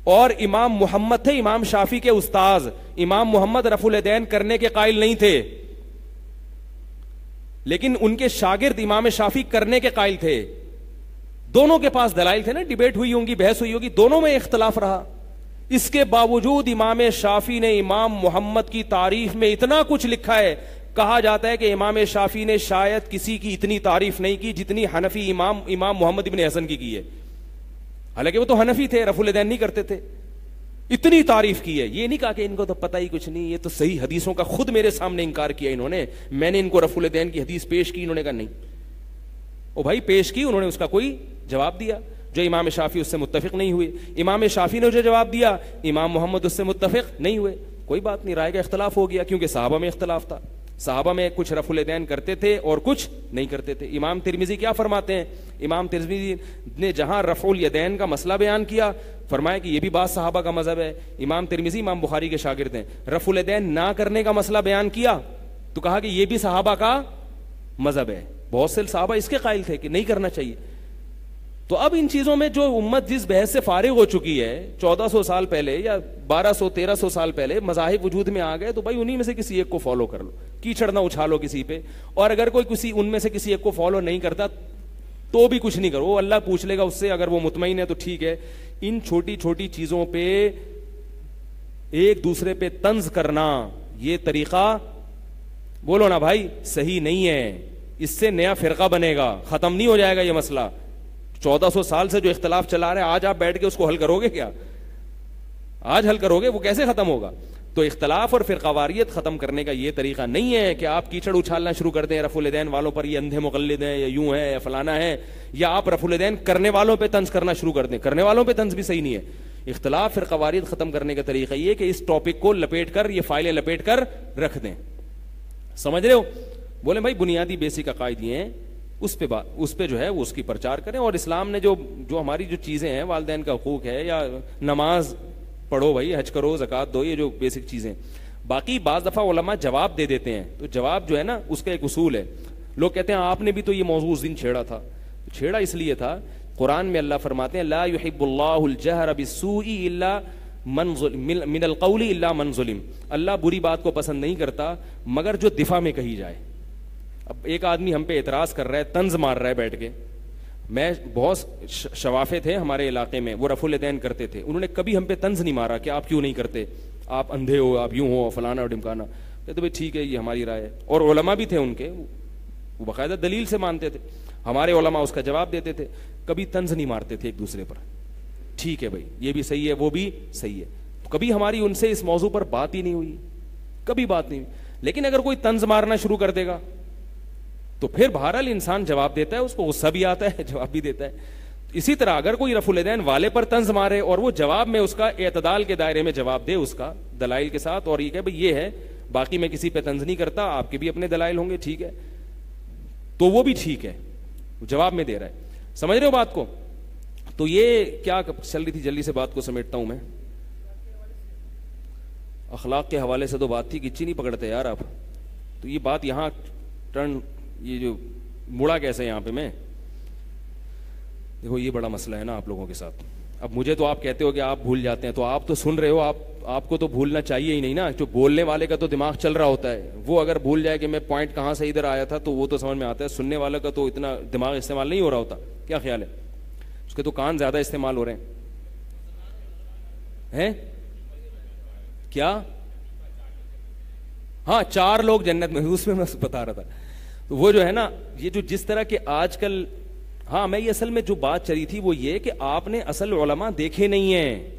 اور امام محمد تھے امام شافعی کے استاذ. امام محمد رفع الیدین کرنے کے قائل نہیں تھے, لیکن ان کے شاگرد امام شافعی کرنے کے قائل تھے. دونوں کے پاس دلائل تھے نا, ڈیبیٹ ہوئی ہوں گی, بحث ہوئی ہوگی, دونوں میں اختلاف رہا. اس کے باوجود امام شافعی نے امام محمد کی تعریف میں اتنا کچھ لکھا ہے. کہا جاتا ہے کہ امام شافعی نے شاید کسی کی اتنی تعریف نہیں کی جتنی حنفی امام محمد ابن حسن کی ہے. حالانکہ وہ تو حنفی تھے, رفع الیدین نہیں کرتے تھے. اتنی تعریف کی ہے. یہ نہیں کہا کہ ان کو تو پتہ ہی کچھ نہیں, یہ تو صحیح حدیثوں کا خود میرے سامنے انکار کیا انہوں نے. میں نے ان کو رفع الیدین کی حدیث پیش کی, انہوں نے کہا نہیں. او بھائی پیش کی, انہوں نے اس کا کوئی جواب دیا جو امام شافعی اس سے متفق نہیں ہوئے. امام شافعی نے جو جواب دیا امام محمد اس سے متفق نہیں ہوئے. کوئی بات نہیں, رائے کا اختلاف ہو گیا, کیونکہ صحابہ میں اختلاف تھا. صحابہ میں کچھ رفع الیدین کرتے تھے اور کچھ نہیں کرتے تھے. امام ترمذی کیا فرماتے ہیں؟ امام ترمذی نے جہاں رفع الیدین کا مسئلہ بیان کیا, فرمایا کہ یہ بھی بات صحابہ کا مذہب ہے. امام ترمذی امام بخاری کے شاگرد ہیں. رفع الیدین نہ کرنے کا مسئلہ بیان کیا تو کہا کہ یہ بھی صحابہ کا مذہب ہے. بہت سے صحابہ اس کے قائل تھے کہ نہیں کرنا چاہیے. تو اب ان چیزوں میں جو امت جس بحث سے فارغ ہو چکی ہے 1400 سال پہلے یا 1200-1300 سال پہلے, مذاہب وجود میں آ گئے, تو بھائی انہی میں سے کسی ایک کو فالو کر لو, کیچڑ نہ اچھالو کسی پہ. اور اگر کوئی کسی ان میں سے کسی ایک کو فالو نہیں کرتا تو بھی کچھ نہیں کرو, وہ اللہ پوچھ لے گا اس سے, اگر وہ مطمئن ہے تو ٹھیک ہے. ان چھوٹی چھوٹی چیزوں پہ ایک دوسرے پہ طنز کرنا, یہ طریقہ بولو نا بھائی صحیح نہیں ہے. اس سے نیا فرقہ بنے گا, ختم نہیں ہو جائے گا یہ مسئلہ. 1400 سال سے جو اختلاف چلا رہا ہے, آج آپ بیٹھ کے اس کو حل کرو گے کیا؟ آج حل کرو گے, وہ کیسے ختم ہوگا؟ تو اختلاف اور فرقواریت ختم کرنے کا یہ طریقہ نہیں ہے کہ آپ کیچڑ اچھالنا شروع کر دیں رفع الیدین والوں پر, یہ اندھے مقلد ہیں, یا یوں ہے, یا فلانا ہے, یا آپ رفع الیدین کرنے والوں پہ طنز کرنا شروع کر دیں. کرنے والوں پہ طنز بھی صحیح نہیں ہے. اختلاف فرقواریت ختم کرنے کا طریقہ یہ کہ اس ٹاپک کو لپیٹ کر, یہ فائلیں لپیٹ کر رکھ دیں. سمجھ رہے ہو؟ بولیں بھائی بنیادی بیسک عقائد یہ ہیں اس پہ جو ہے وہ اس کی پرچار کریں. اور اسلام نے جو ہماری جو چیزیں ہیں, والدین کا حقوق ہے, یا نماز پڑھو بھائی, حج کرو, زکوٰۃ دو, یہ جو بیسک چیزیں. باقی بعض دفعہ علماء جواب دے دیتے ہیں, تو جواب جو ہے نا اس کا ایک اصول ہے. لوگ کہتے ہیں آپ نے بھی تو یہ موضوع اس دن چھیڑا تھا. چھیڑا اس لیے تھا, قرآن میں اللہ فرماتے ہیں لا يحب اللہ الجہر بالسوء الا من القول الا من ظلم. اللہ بری بات کو پسند نہیں کرتا مگر جو دفاع میں کہی جائے. اب ایک آدمی ہم پہ اعتراض کر رہا ہے, طنز مار رہا ہے بیٹھ کے. میں بہت شوافے تھے ہمارے علاقے میں, وہ رفع الیدین کرتے تھے, انہوں نے کبھی ہم پہ طنز نہیں مارا کہ آپ کیوں نہیں کرتے, آپ اندھے ہو, آپ یوں ہو, فلانا اور ڈمکانا. کہتے بھائی ٹھیک ہے, یہ ہماری رائے ہے. اور علماء بھی تھے ان کے, وہ باقاعدہ دلیل سے مانتے تھے. ہمارے علماء اس کا جواب دیتے تھے, کبھی طنز نہیں مارتے تھے ایک دوسرے پر. ٹھیک ہے بھائی, یہ بھی صحیح ہے, وہ بھی صحیح ہے. کبھی ہماری ان سے اس موضوع پر بات ہی نہیں ہوئی, کبھی بات نہیں ہوئی. لیکن اگر کوئی طنز مارنا شروع کر دے گا تو پھر بہرحال انسان جواب دیتا ہے, اس کو غصہ بھی آتا ہے, جواب بھی دیتا ہے. اسی طرح اگر کوئی رفع الیدین والے پر طنز مارے اور وہ جواب میں اس کا اعتدال کے دائرے میں جواب دے, اس کا دلائل کے ساتھ, اور یہ کہ بھئی یہ ہے, باقی میں کسی پہ طنز نہیں کرتا, آپ کے بھی اپنے دلائل ہوں گے, ٹھیک ہے, تو وہ بھی ٹھیک ہے, جواب میں دے رہا ہے. سمجھ رہے ہو بات کو؟ تو یہ کیا چل رہی تھی, جلدی سے بات کو سمیٹتا ہوں میں. اخلاق کے حوالے سے تو بات تھی, گچی نہیں پکڑتے یار آپ. تو یہ بات یہاں ٹرن, یہ جو مڑا کیسے یہاں پہ میں, دیکھو یہ بڑا مسئلہ ہے نا آپ لوگوں کے ساتھ. اب مجھے تو آپ کہتے ہو کہ آپ بھول جاتے ہیں, تو آپ تو سن رہے ہو, آپ کو تو بھولنا چاہیے ہی نہیں نا. جو بولنے والے کا تو دماغ چل رہا ہوتا ہے, وہ اگر بھول جائے کہ میں پوائنٹ کہاں سے ادھر آیا تھا تو وہ تو سمجھ میں آتا ہے. سننے والے کا تو اتنا دماغ استعمال نہیں ہو رہا ہوتا. کیا خیال ہے, اس کے تو کان زیادہ استعمال ہو رہے ہیں. کیا, ہاں 4 لوگ جنت میں, اس میں میں بتا رہا تھا. تو وہ جو ہے نا, یہ جو جس طرح کے آج کل, ہاں میں یہ اصل میں جو بات چلی تھی وہ یہ کہ آپ نے اصل علماء دیکھے نہیں ہیں.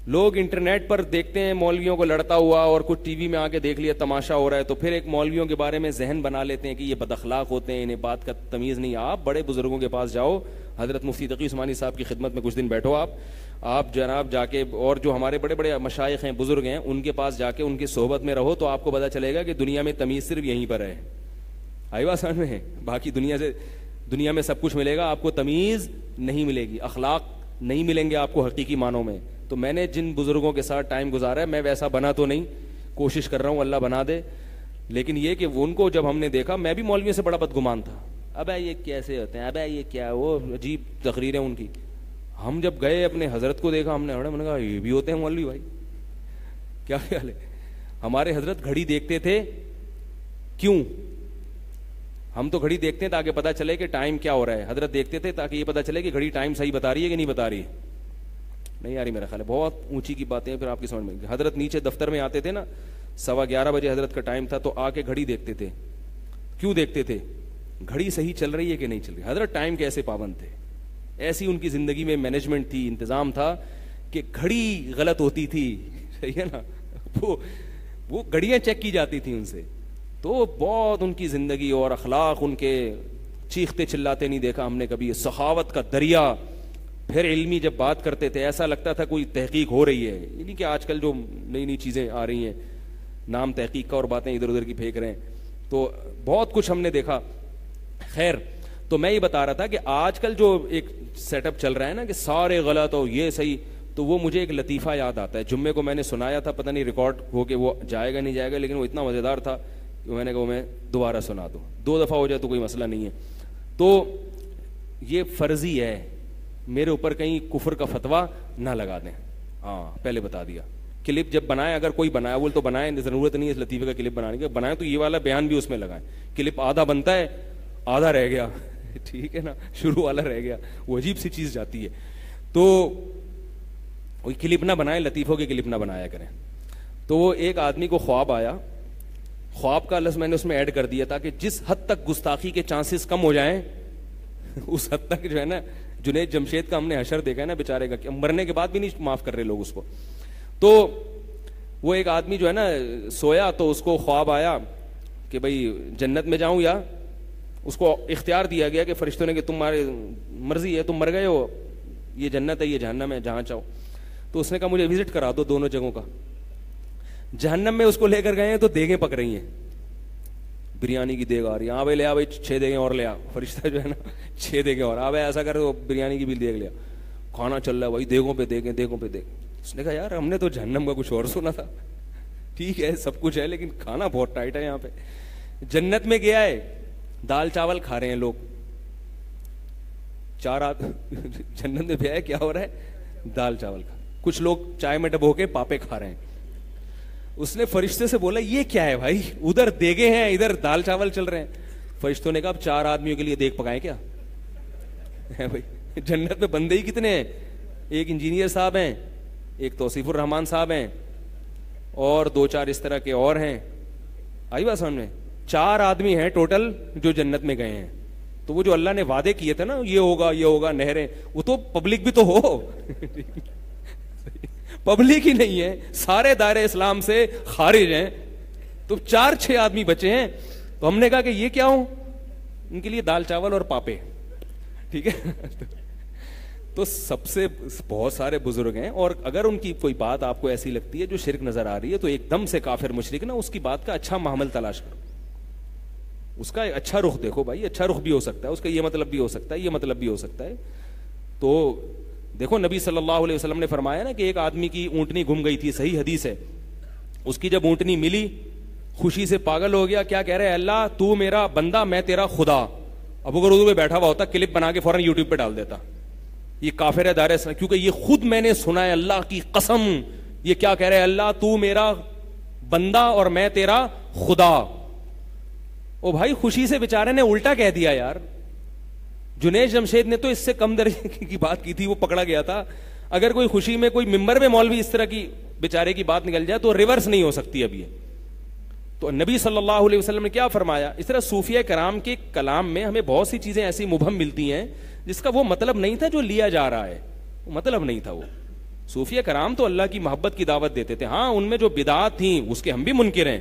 لوگ انٹرنیٹ پر دیکھتے ہیں مولویوں کو لڑتا ہوا, اور کچھ ٹی وی میں آ کے دیکھ لیا تماشا ہو رہا ہے, تو پھر ایک مولویوں کے بارے میں ذہن بنا لیتے ہیں کہ یہ بد اخلاق ہوتے ہیں, انہیں بات کا تمیز نہیں. آپ بڑے بزرگوں کے پاس جاؤ, حضرت مفتی تقی عثمانی صاحب کی خدمت میں کچھ دن بیٹھو آپ جناب جا کے, اور جو ہمارے بڑے بڑے مشائخ ہیں, بزرگ ہیں, ان کے پاس جا کے ان کی صحبت میں رہو, تو آپ کو پتا چلے گا کہ دنیا میں تمیز صرف یہیں پر ہے. آئی بات سمجھ میں؟ باقی دنیا میں سب کچھ ملے گا, آپ کو تمیز نہیں ملے گی, اخلاق نہیں ملیں گے آپ کو حقیقی معنوں میں. تو میں نے جن بزرگوں کے ساتھ ٹائم گزارا ہے, میں ویسا بنا تو نہیں, کوشش کر رہا ہوں اللہ بنا دے. لیکن یہ کہ ان کو جب ہم نے دیکھا, میں بھی مولویوں سے بڑا بدگمان تھا, ابے یہ کیسے ہوتے ہیں, ابے یہ کیا, وہ عجیب تقریریں ان کی. ہم جب گئے اپنے حضرت کو دیکھا, ہم نے کہا یہ بھی ہوتے ہیں مولوی بھائی, کیا خیال ہے. ہمارے حضرت گھڑی دیکھتے تھے, کیوں؟ ہم تو گھڑی دیکھتے ہیں تاکہ پتہ چلے کہ ٹائم کیا ہو رہا ہے. حضرت دیکھتے تھے تاکہ یہ پتہ چلے کہ گھڑی ٹائم صحیح بتا رہی ہے کہ نہیں بتا رہی ہے. نہیں آ رہی میرا خیال ہے, بہت اونچی کی باتیں پھر آپ کی سمجھ میں. حضرت نیچے دفتر میں آتے تھے نا, 11:15 بجے حضرت کا ٹائم تھا, تو آ کے گھڑی دیکھتے تھے. کیوں دیکھتے تھے؟ گھڑی صحیح چل رہی ہے کہ نہیں چل رہی. حضرت ٹائم کے ایسے پابند تھے, ایسی ان کی زندگی میں مینجمنٹ تھی, انتظام تھا کہ گھڑی غلط ہوتی تھی, صحیح ہے نا, وہ گھڑیاں چیک کی جاتی تھیں ان سے. تو بہت ان کی زندگی اور اخلاق, ان کے چیختے چلاتے نہیں دیکھا ہم نے کبھی, سخاوت کا دریا. پھر علمی جب بات کرتے تھے ایسا لگتا تھا کوئی تحقیق ہو رہی ہے. یعنی کہ آج کل جو نئی نئی چیزیں آ رہی ہیں, نام تحقیق کا اور باتیں ادھر ادھر کی پھینک رہے ہیں, تو بہت کچھ ہم نے دیکھا. خیر, تو میں یہ بتا رہا تھا کہ آج کل جو ایک سیٹ اپ چل رہا ہے نا کہ سارے غلط اور یہ صحیح, تو وہ مجھے ایک لطیفہ یاد آتا ہے. جمعے کو میں نے سنایا تھا, پتہ نہیں ریکارڈ ہو کے وہ جائے گا نہیں جائے گا, لیکن وہ اتنا مزیدار تھا کہ میں نے کہا میں دوبارہ سنا دوں. 2 دفعہ ہو جائے تو کوئی مسئلہ نہیں ہے. تو یہ فرضی ہے, میرے اوپر کہیں کفر کا فتویٰ نہ لگا دیں. ہاں پہلے بتا دیا. کلپ جب بنائے, اگر کوئی بنایا وہ تو بنائے, ضرورت نہیں ہے اس لطیفے کا کلپ بنانے کی. بنائے تو یہ والا بیان بھی اس میں لگائیں. کلپ آدھا بنتا ہے, آدھا رہ گیا, ٹھیک ہے نا, شروع والا رہ گیا, وہ عجیب سی چیز جاتی ہے. تو کوئی کلپ نہ بنائے, لطیفوں کے کلپ نہ بنایا کریں. تو وہ ایک آدمی کو خواب آیا, خواب کا لفظ میں نے اس میں ایڈ کر دیا تھا کہ جس حد تک گستاخی کے چانسز کم ہو جائیں اس حد تک جو ہے نا, جنید جمشید کا ہم نے حشر دیکھا ہے نا بیچارے کا, کہ مرنے کے بعد بھی نہیں معاف کر رہے لوگ اس کو. تو وہ ایک آدمی جو ہے نا سویا, تو اس کو خواب آیا کہ بھئی جنت میں جاؤں, یا اس کو اختیار دیا گیا کہ فرشتوں نے کہ تمہاری مرضی ہے, تم مر گئے ہو, یہ جنت ہے یہ جہنم ہے, جہاں چاہو. تو اس نے کہا مجھے وزٹ کرا دو دونوں جگہوں کا. جہنم میں اس کو لے کر گئے ہیں تو دیگیں پک رہی ہیں, بریانی کی دیگ آ رہی ہے, ہاں بھائی لے آ بھائی 6 دیگیں اور لے آ. فرشتہ جو ہے نا 6 دیگیں اور, آ بھائی ایسا کر تو بریانی کی بھی دیگ لے آ. کھانا چل رہا ہے بھائی, دیگوں پہ دیگیں, دیگوں پہ دیگ. اس نے کہا یار ہم نے تو جہنم کا کچھ اور سنا تھا, ٹھیک ہے سب کچھ ہے لیکن کھانا بہت ٹائٹ ہے یہاں پہ. جنت میں گیا ہے, دال چاول کھا رہے ہیں لوگ, 4 جنت میں گیا ہے, کیا ہو رہا ہے, دال چاول کھا. کچھ لوگ چائے میں ڈبو کے پاپے کھا رہے ہیں. اس نے فرشتے سے بولا یہ کیا ہے بھائی, ادھر دیگے ہیں ادھر دال چاول چل رہے ہیں. فرشتوں نے کہا اب 4 آدمیوں کے لیے دیگ پکائیں کیا بھائی, جنت میں بندے ہی کتنے ہیں, ایک انجینئر صاحب ہیں, ایک توصیف الرحمان صاحب ہیں, اور 2-4 اس طرح کے اور ہیں. آئی بات سامنے, 4 آدمی ہیں ٹوٹل جو جنت میں گئے ہیں. تو وہ جو اللہ نے وعدے کیے تھے نا, یہ ہوگا نہریں, وہ تو پبلک بھی تو ہو پبلک ہی نہیں ہے, سارے دائرے اسلام سے خارج ہیں. تو 4-6 آدمی بچے ہیں. تو ہم نے کہا کہ یہ کیا ہوں, ان کے لیے دال چاول اور پاپے, ٹھیک ہے. تو سب سے بہت سارے بزرگ ہیں, اور اگر ان کی کوئی بات آپ کو ایسی لگتی ہے جو شرک نظر آ رہی ہے تو ایک دم سے کافر مشرک نا, اس کی بات کا اچھا محمل تلاش کرو, اس کا اچھا رخ دیکھو بھائی, اچھا رخ بھی ہو سکتا ہے, اس کا یہ مطلب بھی ہو سکتا ہے, یہ مطلب بھی ہو سکتا ہے. تو دیکھو نبی صلی اللہ علیہ وسلم نے فرمایا نا کہ ایک آدمی کی اونٹنی گم گئی تھی, صحیح حدیث ہے. اس کی جب اونٹنی ملی خوشی سے پاگل ہو گیا, کیا کہہ رہے ہیں, اللہ تو میرا بندہ میں تیرا خدا. اب اگر اردو میں بیٹھا ہوا ہوتا کلپ بنا کے فوراً یوٹیوب پہ ڈال دیتا, یہ کافر ہے دائرہ اسلام, کیونکہ یہ خود میں نے سنا ہے, اللہ کی قسم. یہ کیا کہہ رہے ہیں, اللہ تو میرا بندہ اور میں تیرا خدا. او بھائی خوشی سے بیچارے نے الٹا کہہ دیا یار. جنید جمشید نے تو اس سے کم درجے کی بات کی تھی, وہ پکڑا گیا تھا. اگر کوئی خوشی میں کوئی ممبر میں مولوی اس طرح کی بیچارے کی بات نکل جائے تو ریورس نہیں ہو سکتی اب یہ. تو نبی صلی اللہ علیہ وسلم نے کیا فرمایا, اس طرح صوفیہ کرام کے کلام میں ہمیں بہت سی چیزیں ایسی مبہم ملتی ہیں جس کا وہ مطلب نہیں تھا جو لیا جا رہا ہے, وہ مطلب نہیں تھا. وہ صوفیہ کرام تو اللہ کی محبت کی دعوت دیتے تھے. ہاں ان میں جو بدعات تھیں اس کے ہم بھی منکر ہیں.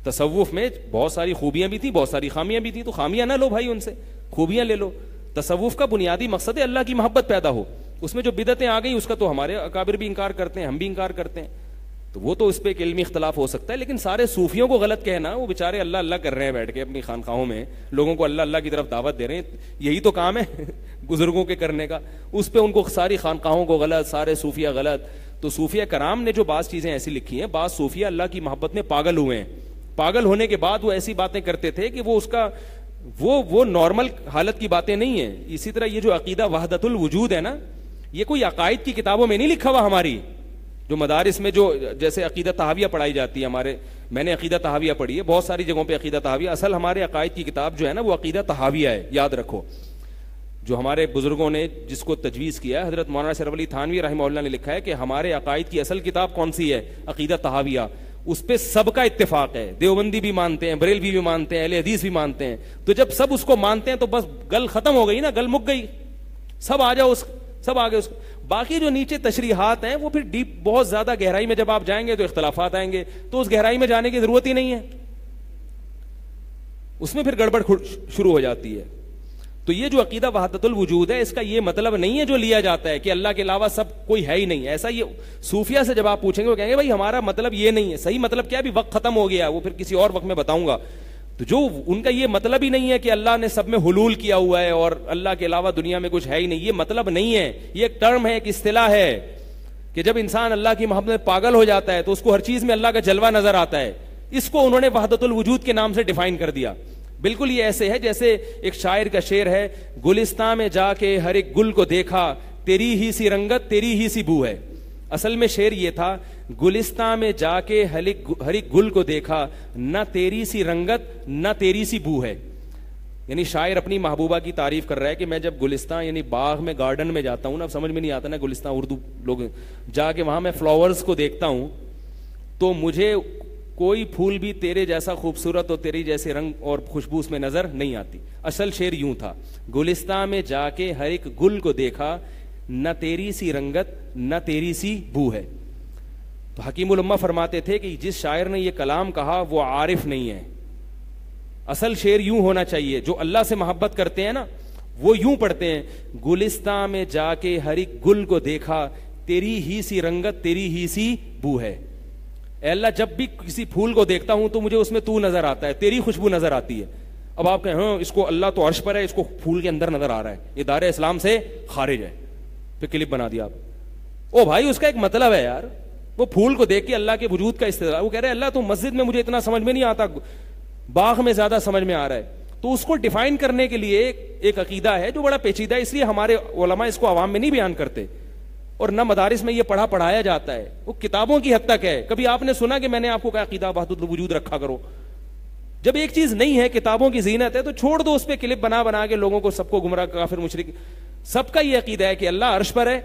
تصوف میں بہت ساری خوبیاں بھی تھیں, بہت ساری خامیاں بھی تھیں. تو خامیاں نہ لو بھائی, ان سے خوبیاں لے لو. تصوف کا بنیادی مقصد ہے اللہ کی محبت پیدا ہو. اس میں جو بدعتیں آ گئیں اس کا تو ہمارے اکابر بھی انکار کرتے ہیں, ہم بھی انکار کرتے ہیں. تو وہ تو اس پہ ایک علمی اختلاف ہو سکتا ہے, لیکن سارے صوفیوں کو غلط کہنا, وہ بیچارے اللہ اللہ کر رہے ہیں بیٹھ کے اپنی خانقاہوں میں, لوگوں کو اللہ اللہ کی طرف دعوت دے رہے ہیں, یہی تو کام ہے بزرگوں کے کرنے کا. اس پہ ان کو ساری خانقاہوں کو غلط, سارے صوفیہ غلط. تو صوفیہ کرام نے جو بعض چیزیں ایسی لکھی ہیں, بعض صوفیہ اللہ کی محبت میں پاگل ہوئے ہیں. پاگل ہونے کے بعد وہ ایسی باتیں کرتے تھے کہ وہ اس کا وہ نارمل حالت کی باتیں نہیں ہیں. اسی طرح یہ جو عقیدہ وحدت الوجود ہے نا, یہ کوئی عقائد کی کتابوں میں نہیں لکھا ہوا. ہماری جو مدارس میں جو جیسے عقیدہ طحاویہ پڑھائی جاتی ہے, میں نے عقیدہ طحاویہ پڑھی ہے, بہت ساری جگہوں پہ عقیدہ طحاویہ. اصل ہمارے عقائد کی کتاب جو ہے نا وہ عقیدہ طحاویہ ہے, یاد رکھو. جو ہمارے بزرگوں نے جس کو تجویز کیا ہے, حضرت مولانا اشرف علی تھانوی رحمہ اللہ نے لکھا ہے کہ ہمارے عقائد کی اصل کتاب کون سی ہے, عقیدہ طحاویہ. اس پہ سب کا اتفاق ہے, دیوبندی بھی مانتے ہیں, بریلوی بھی مانتے ہیں, اہل حدیث بھی مانتے ہیں. تو جب سب اس کو مانتے ہیں تو بس گل ختم ہو گئی نا, گل مک گئی, سب آ جاؤ, سب آگے. اس باقی جو نیچے تشریحات ہیں وہ پھر ڈیپ, بہت زیادہ گہرائی میں جب آپ جائیں گے تو اختلافات آئیں گے, تو اس گہرائی میں جانے کی ضرورت ہی نہیں ہے, اس میں پھر گڑبڑ شروع ہو جاتی ہے. تو یہ جو عقیدہ وحدت الوجود ہے, اس کا یہ مطلب نہیں ہے جو لیا جاتا ہے کہ اللہ کے علاوہ سب کوئی ہے ہی نہیں. ایسا یہ صوفیہ سے جب آپ پوچھیں گے وہ کہیں گے بھائی ہمارا مطلب یہ نہیں ہے. صحیح مطلب کیا ہے, ابھی وقت ختم ہو گیا, وہ پھر کسی اور وقت میں بتاؤں گا. تو جو ان کا یہ مطلب ہی نہیں ہے کہ اللہ نے سب میں حلول کیا ہوا ہے اور اللہ کے علاوہ دنیا میں کچھ ہے ہی نہیں, یہ مطلب نہیں ہے. یہ ایک ٹرم ہے, ایک اصطلاح ہے کہ جب انسان اللہ کی محبت میں پاگل ہو جاتا ہے تو اس کو ہر چیز میں اللہ کا جلوہ نظر آتا ہے. اس کو انہوں نے وحدت الوجود کے نام سے ڈیفائن کر دیا. بالکل یہ ایسے ہے جیسے ایک شاعر کا شعر ہے, گلستان میں جا کے ہر ایک گل کو دیکھا, تیری ہی سی رنگت تیری ہی سی بو ہے. اصل میں شعر یہ تھا, گلستان میں جا کے ہر ایک گل کو دیکھا, نہ تیری سی رنگت نہ تیری سی بو ہے. یعنی شاعر اپنی محبوبہ کی تعریف کر رہا ہے کہ میں جب گلستان یعنی باغ میں, گارڈن میں جاتا ہوں نا, سمجھ میں نہیں آتا نا گلستان اردو لوگ, جا کے وہاں میں فلاورز کو دیکھتا ہوں تو مجھے کوئی پھول بھی تیرے جیسا خوبصورت اور تیری جیسے رنگ اور خوشبو اس میں نظر نہیں آتی. اصل شعر یوں تھا, گلستان میں جا کے ہر ایک گل کو دیکھا, نہ تیری سی رنگت نہ تیری سی بو ہے. تو حکیم الامہ فرماتے تھے کہ جس شاعر نے یہ کلام کہا وہ عارف نہیں ہے. اصل شعر یوں ہونا چاہیے, جو اللہ سے محبت کرتے ہیں نا وہ یوں پڑھتے ہیں, گلستان میں جا کے ہر ایک گل کو دیکھا, تیری ہی سی رنگت تیری ہی سی بو ہے. اے اللہ جب بھی کسی پھول کو دیکھتا ہوں تو مجھے اس میں تو نظر آتا ہے, تیری خوشبو نظر آتی ہے. اب آپ کہیں ہاں اس کو اللہ تو عرش پر ہے, اس کو پھول کے اندر نظر آ رہا ہے, یہ دار اسلام سے خارج ہے. پھر کلپ بنا دیا آپ. او بھائی اس کا ایک مطلب ہے یار, وہ پھول کو دیکھ کے اللہ کے وجود کا استدلال, وہ کہہ رہے اللہ تو مسجد میں مجھے اتنا سمجھ میں نہیں آتا, باغ میں زیادہ سمجھ میں آ رہا ہے. تو اس کو ڈیفائن کرنے کے لیے ایک عقیدہ ہے جو بڑا پیچیدہ ہے, اس لیے ہمارے علماء اس کو عوام میں نہیں بیان کرتے, اور نہ مدارس میں یہ پڑھایا جاتا ہے, وہ کتابوں کی حد تک ہے. کبھی آپ نے سنا کہ میں نے آپ کو کہا عقیدہ وحدت الوجود رکھا کرو؟ جب ایک چیز نہیں ہے, کتابوں کی زینت ہے, تو چھوڑ دو اس پہ کلپ بنا کے لوگوں کو, سب کو گمراہ کافر مشرک. سب کا یہ عقیدہ ہے کہ اللہ عرش پر ہے,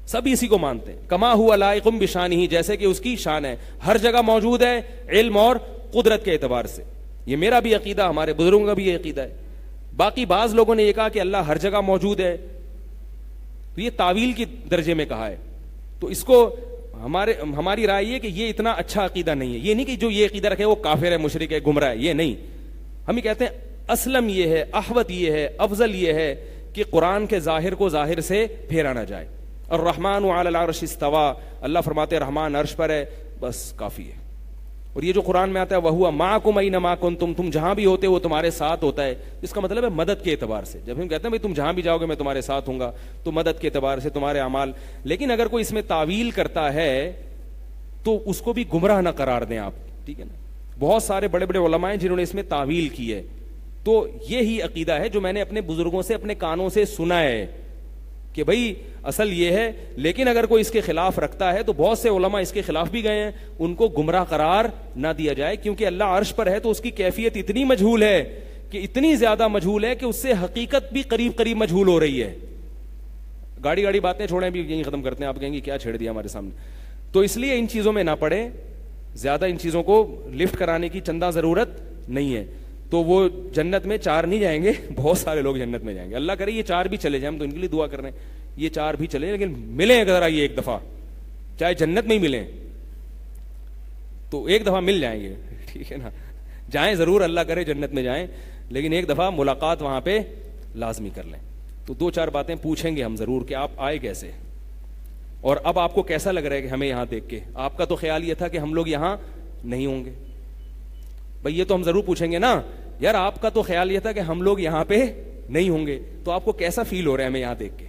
سب اسی کو مانتے ہیں. کما ہوا لائق بشانہ, جیسے کہ اس کی شان ہے, ہر جگہ موجود ہے علم اور قدرت کے اعتبار سے. یہ میرا بھی عقیدہ, ہمارے بزرگوں کا بھی یہ عقیدہ ہے. باقی بعض لوگوں نے یہ کہا کہ اللہ ہر جگہ موجود ہے, تو یہ تعویل کی درجے میں کہا ہے. تو اس کو ہماری رائے یہ کہ یہ اتنا اچھا عقیدہ نہیں ہے. یہ نہیں کہ جو یہ عقیدہ رکھے وہ کافر ہے, مشرک ہے, گمراہ ہے, یہ نہیں. ہم یہ کہتے ہیں اسلم یہ ہے, احوط یہ ہے, افضل یہ ہے کہ قرآن کے ظاہر کو ظاہر سے پھیرا نہ جائے. الرحمن علی العرش استوى, اللہ فرماتے رحمان عرش پر ہے, بس کافی ہے. اور یہ جو قرآن میں آتا ہے وَهُوَ مَعَكُمْ أَيْنَمَا كُنْتُمْ, تم جہاں بھی ہوتے وہ تمہارے ساتھ ہوتا ہے, اس کا مطلب ہے مدد کے اعتبار سے. جب ہم کہتے ہیں بھائی تم جہاں بھی جاؤ گے میں تمہارے ساتھ ہوں گا, تو مدد کے اعتبار سے تمہارے اعمال. لیکن اگر کوئی اس میں تعویل کرتا ہے تو اس کو بھی گمراہ نہ قرار دیں آپ, ٹھیک ہے نا. بہت سارے بڑے بڑے علماء ہیں جنہوں نے اس میں تعویل کی ہے. تو یہی عقیدہ ہے جو میں نے اپنے بزرگوں سے اپنے کانوں سے سنا ہے کہ بھائی اصل یہ ہے. لیکن اگر کوئی اس کے خلاف رکھتا ہے تو بہت سے علماء اس کے خلاف بھی گئے ہیں, ان کو گمراہ قرار نہ دیا جائے, کیونکہ اللہ عرش پر ہے تو اس کی کیفیت اتنی مجہول ہے کہ اتنی زیادہ مجہول ہے کہ اس سے حقیقت بھی قریب قریب مجہول ہو رہی ہے. گاڑی باتیں چھوڑیں, بھی یہیں ختم کرتے ہیں. آپ کہیں گے کیا چھیڑ دیا ہمارے سامنے. تو اس لیے ان چیزوں میں نہ پڑے, زیادہ ان چیزوں کو لفٹ کرانے کی چندہ ضرورت نہیں ہے. تو وہ جنت میں 4 نہیں جائیں گے, بہت سارے لوگ جنت میں جائیں گے. اللہ کرے یہ 4 بھی چلے جائیں, ہم تو ان کے لیے دعا کر رہے ہیں یہ 4 بھی چلے, لیکن ملیں ذرا یہ ایک دفعہ, چاہے جنت میں ہی ملیں تو ایک دفعہ مل جائیں گے, ٹھیک ہے نا. جائیں ضرور, اللہ کرے جنت میں جائیں, لیکن ایک دفعہ ملاقات وہاں پہ لازمی کر لیں. تو 2-4 باتیں پوچھیں گے ہم ضرور کہ آپ آئے کیسے, اور اب آپ کو کیسا لگ رہا ہے کہ ہمیں یہاں دیکھ کے. آپ کا تو خیال یہ تھا کہ ہم لوگ یہاں نہیں ہوں گے, بھئی یہ تو ہم ضرور پوچھیں گے نا یار. آپ کا تو خیال یہ تھا کہ ہم لوگ یہاں پہ نہیں ہوں گے, تو آپ کو کیسا فیل ہو رہا ہے ہمیں یہاں دیکھ کے,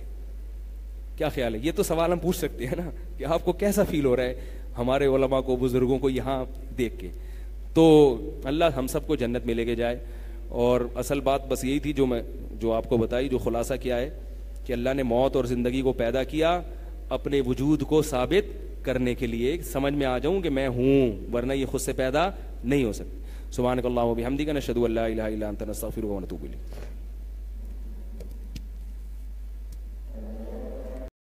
کیا خیال ہے؟ یہ تو سوال ہم پوچھ سکتے ہیں نا کہ آپ کو کیسا فیل ہو رہا ہے ہمارے علماء کو, بزرگوں کو یہاں دیکھ کے. تو اللہ ہم سب کو جنت میں لے کے جائے. اور اصل بات بس یہی تھی جو آپ کو بتائی, جو خلاصہ کیا ہے کہ اللہ نے موت اور زندگی کو پیدا کیا اپنے وجود کو ثابت کرنے کے لیے, سمجھ میں آ جاؤں کہ میں ہوں, ورنہ یہ خود سے پیدا نہیں ہو سکتی. سبحانک اللہم و بحمدک نشہد ان لا الہ الا انت نستغفرک و نتوب الیک.